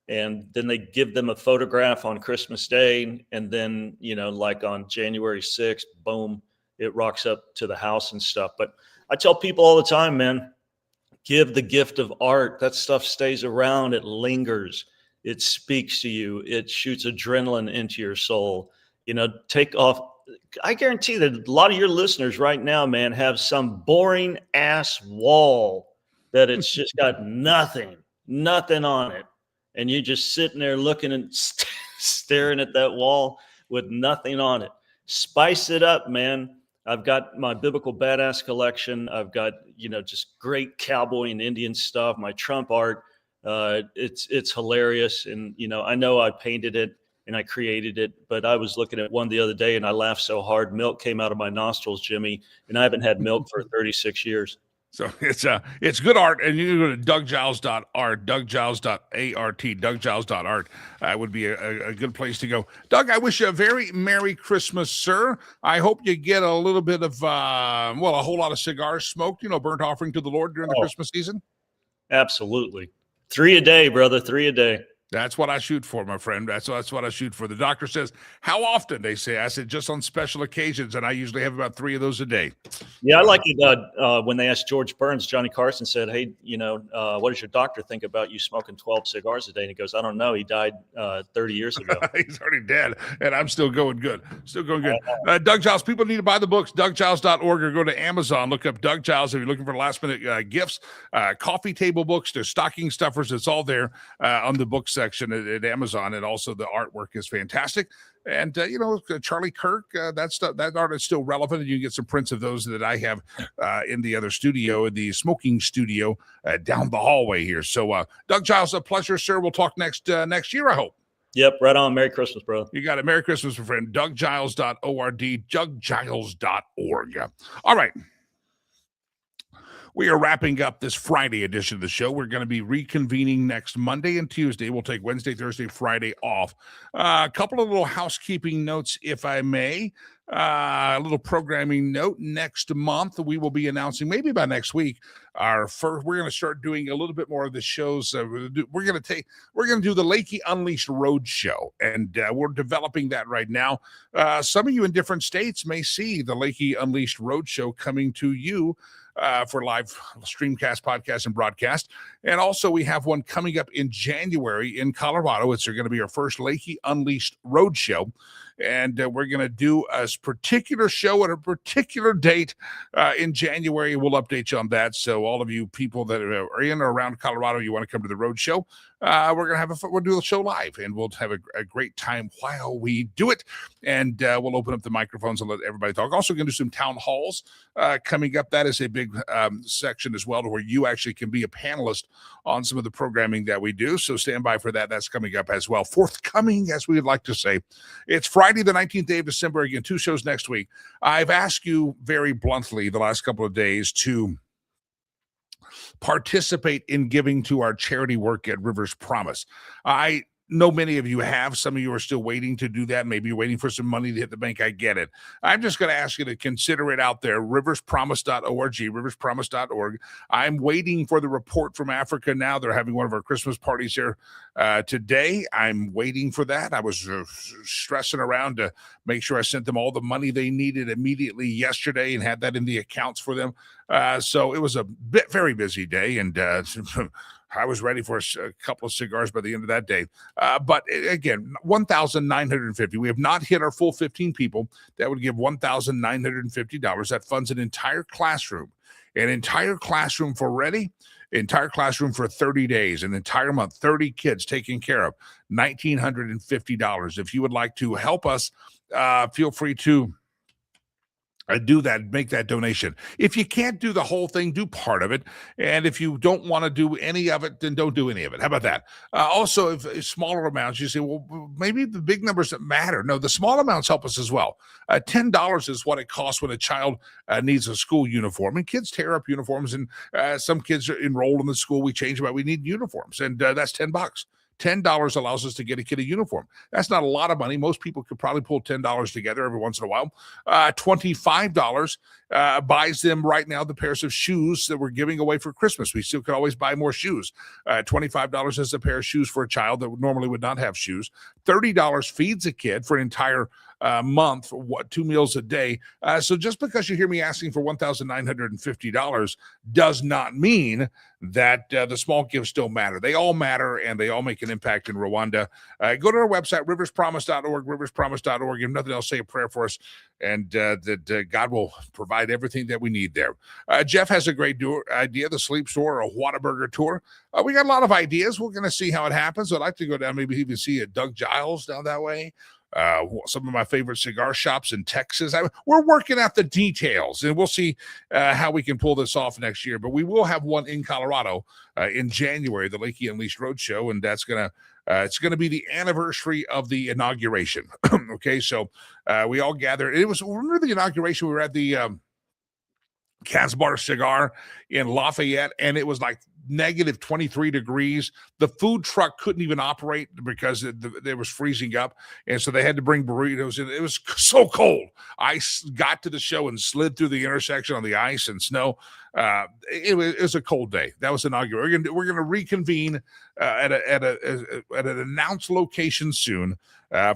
[SPEAKER 5] and then they give them a photograph on Christmas Day, and then like on January 6th, boom, it rocks up to the house and stuff. But I tell people all the time, man, give the gift of art. That stuff stays around. It lingers. It speaks to you. It shoots adrenaline into your soul. Take off. I guarantee that a lot of your listeners right now, man, have some boring ass wall that it's just got nothing on it. And you're just sitting there looking and staring at that wall with nothing on it. Spice it up, man. I've got my biblical badass collection. I've got, just great cowboy and Indian stuff. My Trump art, it's hilarious. And, I know I painted it and I created it, but I was looking at one the other day and I laughed so hard, milk came out of my nostrils, Jimmy, and I haven't had milk for 36 years.
[SPEAKER 2] So it's good art, and you can go to DougGiles.art, DougGiles.art, DougGiles.art would be a good place to go. Doug, I wish you a very Merry Christmas, sir. I hope you get a little bit of, a whole lot of cigars smoked, burnt offering to the Lord during the Christmas season.
[SPEAKER 5] Absolutely. 3 a day, brother, 3 a day.
[SPEAKER 2] That's what I shoot for, my friend. That's what I shoot for. The doctor says, how often? They say. I said, just on special occasions, and I usually have about 3 of those a day.
[SPEAKER 5] Yeah, I like it when they asked George Burns, Johnny Carson said, hey, what does your doctor think about you smoking 12 cigars a day? And he goes, I don't know. He died 30 years ago.
[SPEAKER 2] He's already dead, and I'm still going good. Doug Giles, people need to buy the books, DougGiles.org, or go to Amazon. Look up Doug Giles if you're looking for last-minute gifts, coffee table books, there's stocking stuffers. It's all there on the book section at Amazon, and also the artwork is fantastic. And Charlie Kirk, that art is still relevant, and you can get some prints of those that I have in the other studio, in the smoking studio down the hallway here. So Doug Giles, a pleasure, sir. We'll talk next year, I hope.
[SPEAKER 5] Yep, right on. Merry Christmas, bro.
[SPEAKER 2] You got it. Merry Christmas, my friend. DougGiles.org, DougGiles.org. All right. We are wrapping up this Friday edition of the show. We're going to be reconvening next Monday and Tuesday. We'll take Wednesday, Thursday, Friday off. A couple of little housekeeping notes, if I may. A little programming note. Next month, we will be announcing, maybe by next week, our first. We're going to start doing a little bit more of the shows. We're going to do the Lakey Unleashed Road Show, and we're developing that right now. Some of you in different states may see the Lakey Unleashed Road Show coming to you for live streamcast, podcast, and broadcast. And also, we have one coming up in January in Colorado. It's going to be our first Lakey Unleashed Road Show. And we're going to do a particular show at a particular date in January. We'll update you on that. So all of you people that are in or around Colorado, you want to come to the road show, we'll do the show live, and we'll have a great time while we do it. And we'll open up the microphones and let everybody talk. Also going to do some town halls coming up. That is a big section as well, to where you actually can be a panelist on some of the programming that we do. So stand by for that. That's coming up as well. Forthcoming, as we would like to say. It's Friday, the 19th day of December. Again, 2 shows next week. I've asked you very bluntly the last couple of days to participate in giving to our charity work at Rivers Promise. I know many of you have. Some of you are still waiting to do that. Maybe you're waiting for some money to hit the bank. I get it. I'm just going to ask you to consider it out there. Riverspromise.org, riverspromise.org. I'm waiting for the report from Africa now. They're having one of our Christmas parties here today. I'm waiting for that. I was stressing around to make sure I sent them all the money they needed immediately yesterday and had that in the accounts for them. So it was a very busy day, and I was ready for a couple of cigars by the end of that day. But again, 1,950. We have not hit our full 15 people. That would give $1,950. That funds an entire classroom for ready, entire classroom for 30 days, an entire month, 30 kids taken care of, $1,950. If you would like to help us, feel free to do that, make that donation. If you can't do the whole thing, do part of it. And if you don't want to do any of it, then don't do any of it. How about that? Also, if smaller amounts, you say, well, maybe the big numbers that matter. No, the small amounts help us as well. $10 is what it costs when a child needs a school uniform. And kids tear up uniforms, and some kids are enrolled in the school. We change them out. We need uniforms, and that's $10. $10 allows us to get a kid a uniform. That's not a lot of money. Most people could probably pull $10 together every once in a while. $25 buys them right now the pairs of shoes that we're giving away for Christmas. We still could always buy more shoes. $25 is a pair of shoes for a child that normally would not have shoes. $30 feeds a kid for an entire month, 2 meals a day. So just because you hear me asking for $1,950 does not mean that the small gifts don't matter. They all matter, and they all make an impact in Rwanda. Go to our website, riverspromise.org, riverspromise.org. If nothing else, say a prayer for us, and that God will provide everything that we need there. Jeff has a great idea, the Sleep Store or a Whataburger tour. We got a lot of ideas. We're going to see how it happens. I'd like to go down, maybe even see a Doug Giles down that way. Some of my favorite cigar shops in Texas. We're working out the details, and we'll see how we can pull this off next year. But we will have one in Colorado in January, the Lakey Unleashed Road Show, and that's it's going to be the anniversary of the inauguration. Okay, so we all gathered. Remember the inauguration? We were at the Casbar Cigar in Lafayette, and it was like negative 23 degrees. The food truck couldn't even operate because it was freezing up, and so they had to bring burritos in. It was so cold. I got to the show and slid through the intersection on the ice and snow. It was a cold day. That was inaugural. We're gonna reconvene at an announced location soon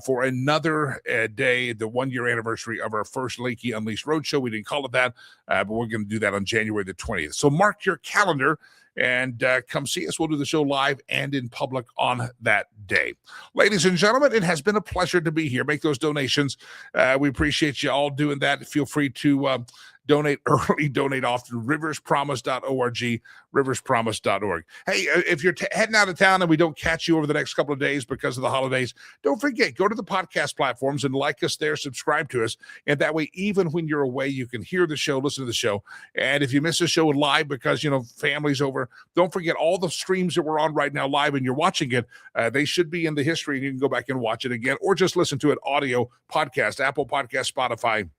[SPEAKER 2] for another day, the 1-year anniversary of our first Lakey Unleashed Roadshow. We didn't call it that, but we're going to do that on January the 20th. So mark your calendar and come see us. We'll do the show live and in public on that day. Ladies and gentlemen, it has been a pleasure to be here. Make those donations. We appreciate you all doing that. Feel free to donate early, donate often. Riverspromise.org, riverspromise.org. Hey, if you're heading out of town and we don't catch you over the next couple of days because of the holidays, don't forget, go to the podcast platforms and like us there, subscribe to us. And that way, even when you're away, you can hear the show, listen to the show. And if you miss the show live because, family's over, don't forget all the streams that we're on right now live and you're watching it. They should be in the history, and you can go back and watch it again, or just listen to it audio podcast, Apple Podcast, Spotify,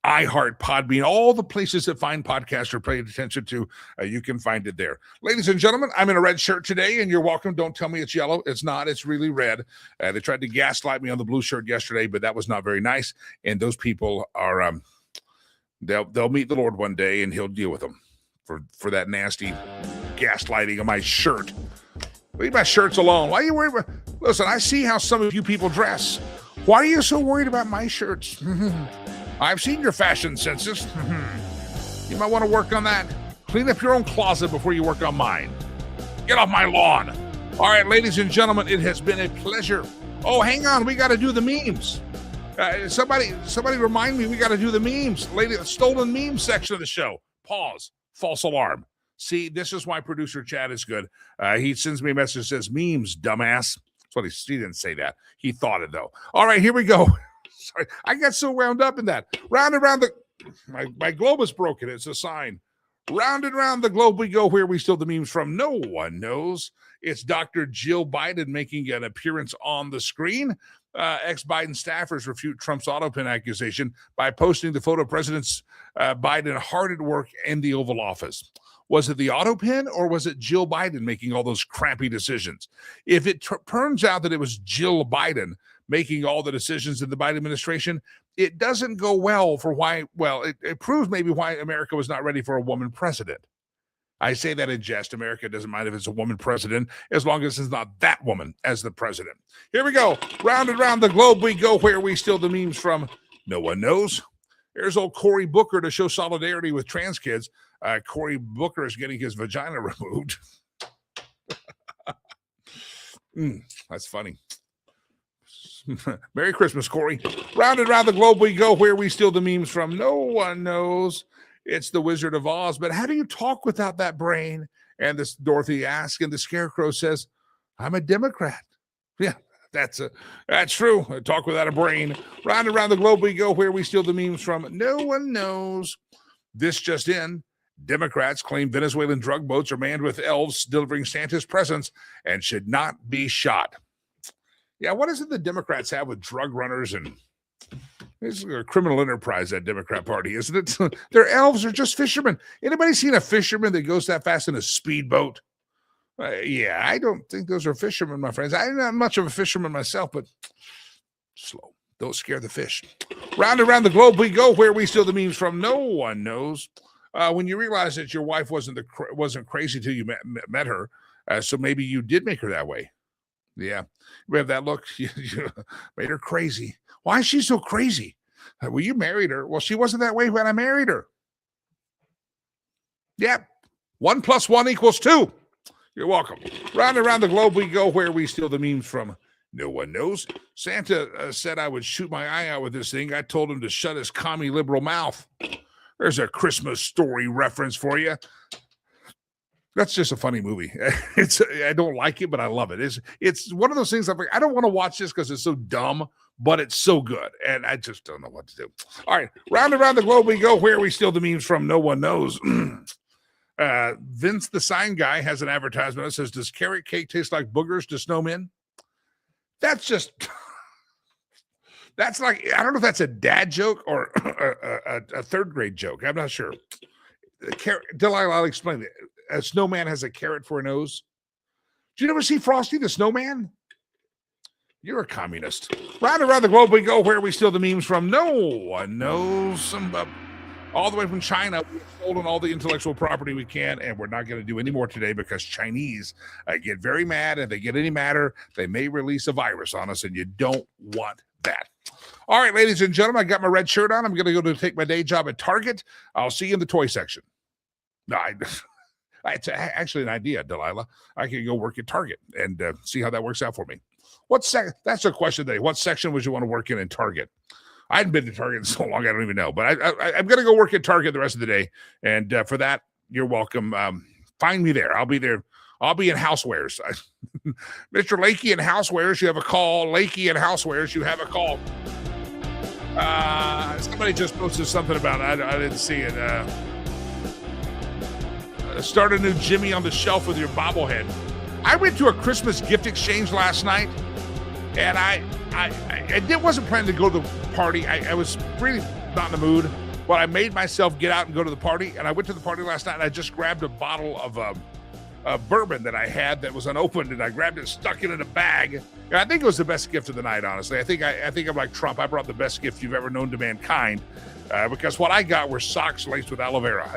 [SPEAKER 2] iHeart, Podbean, all the places that fine podcasts are paying attention to. You can find it there. Ladies and gentlemen, I'm in a red shirt today, and you're welcome. Don't tell me it's yellow. It's not. It's really red. They tried to gaslight me on the blue shirt yesterday, but that was not very nice. And those people are, they'll meet the Lord one day, and he'll deal with them for that nasty gaslighting of my shirt. Leave my shirts alone. Why are you worried about? Listen, I see how some of you people dress. Why are you so worried about my shirts? I've seen your fashion senses. You might want to work on that. Clean up your own closet before you work on mine. Get off my lawn. All right, ladies and gentlemen, it has been a pleasure. Oh, hang on. We got to do the memes. Somebody remind me we got to do the memes. Lady, the stolen meme section of the show. Pause. False alarm. See, this is why producer Chad is good. He sends me a message that says, memes, dumbass. That's what he didn't say that. He thought it, though. All right, here we go. Sorry, I got so wound up in that. Round and round my globe is broken. It's a sign. Round and round the globe we go, where we steal the memes from. No one knows. It's Dr. Jill Biden making an appearance on the screen. Ex-Biden staffers refute Trump's autopin accusation by posting the photo of President Biden hard at work in the Oval Office. Was it the autopin, or was it Jill Biden making all those crappy decisions? If it turns out that it was Jill Biden making all the decisions in the Biden administration, it doesn't go well for it proves maybe why America was not ready for a woman president. I say that in jest. America doesn't mind if it's a woman president, as long as it's not that woman as the president. Here we go. Round and round the globe we go, where we steal the memes from. No one knows. Here's old Cory Booker to show solidarity with trans kids. Cory Booker is getting his vagina removed. That's funny. Merry Christmas, Cory. Round and round the globe we go, where we steal the memes from. No one knows. It's the Wizard of Oz. But how do you talk without that brain? And this Dorothy asks, and the Scarecrow says, I'm a Democrat. Yeah, that's true. I talk without a brain. Round and round the globe we go, where we steal the memes from. No one knows. This just in. Democrats claim Venezuelan drug boats are manned with elves delivering Santa's presents and should not be shot. Yeah, what is it the Democrats have with drug runners? And it's a criminal enterprise, that Democrat Party, isn't it? Their elves are just fishermen. Anybody seen a fisherman that goes that fast in a speedboat? Yeah, I don't think those are fishermen, my friends. I'm not much of a fisherman myself, but slow. Don't scare the fish. Round and round the globe we go, where we steal the memes from. No one knows. When you realize that your wife wasn't crazy till you met her, so maybe you did make her that way. Yeah, we have that look. You made her crazy. Why is she so crazy? Well, you married her. Well, she wasn't that way when I married her. Yep. 1 + 1 = 2. You're welcome. Round and round the globe we go, where we steal the memes from. No one knows. Santa said I would shoot my eye out with this thing. I told him to shut his commie liberal mouth. There's a Christmas Story reference for you. That's just a funny movie. I don't like it, but I love it. It's one of those things I'm like, I don't want to watch this because it's so dumb, but it's so good. And I just don't know what to do. All right. Round and round the globe we go, where we steal the memes from. No one knows. Vince the sign guy has an advertisement that says, does carrot cake taste like boogers to snowmen? That's just... That's like, I don't know if that's a dad joke or a third grade joke. I'm not sure. Delilah, I'll explain it. A snowman has a carrot for a nose. Did you ever see Frosty the Snowman? You're a communist. Round and round the globe we go, where we steal the memes from. No one knows. All the way from China, we've stolen all the intellectual property we can, and we're not going to do any more today because Chinese get very mad, and if they get any madder, they may release a virus on us, and you don't want that. All right, ladies and gentlemen, I got my red shirt on. I'm going to go to take my day job at Target. I'll see you in the toy section. No, it's actually an idea, Delilah. I could go work at Target and see how that works out for me. That's a question today. What section would you want to work in Target? I hadn't been to Target in so long, I don't even know. But I'm going to go work at Target the rest of the day. And for that, you're welcome. Find me there. I'll be there. I'll be in housewares. Mr. Lakey in housewares, you have a call. Lakey in housewares, you have a call. Somebody just posted something about it. I didn't see it. Start a new Jimmy on the shelf with your bobblehead. I went to a Christmas gift exchange last night, and I wasn't planning to go to the party. I was really not in the mood. Well, I made myself get out and go to the party, and I went to the party last night, and I just grabbed a bottle of bourbon that I had that was unopened, and I grabbed it, stuck it in a bag. And I think it was the best gift of the night, honestly. I think I'm like Trump. I brought the best gift you've ever known to mankind, because what I got were socks laced with aloe vera.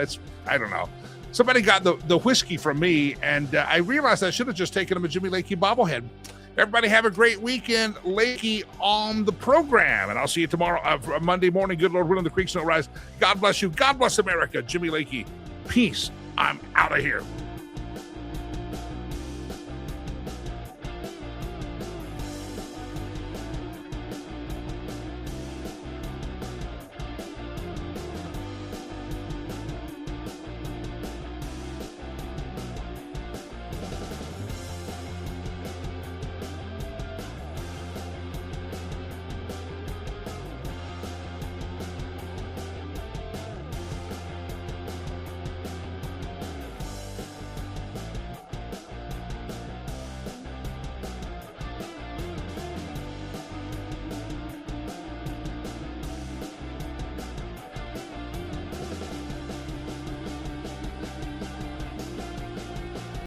[SPEAKER 2] I don't know. Somebody got the whiskey from me, and I realized I should have just taken him a Jimmy Lakey bobblehead. Everybody have a great weekend. Lakey on the program. And I'll see you tomorrow, Monday morning. Good Lord willing, the creeks don't rise. God bless you. God bless America. Jimmy Lakey. Peace. I'm out of here.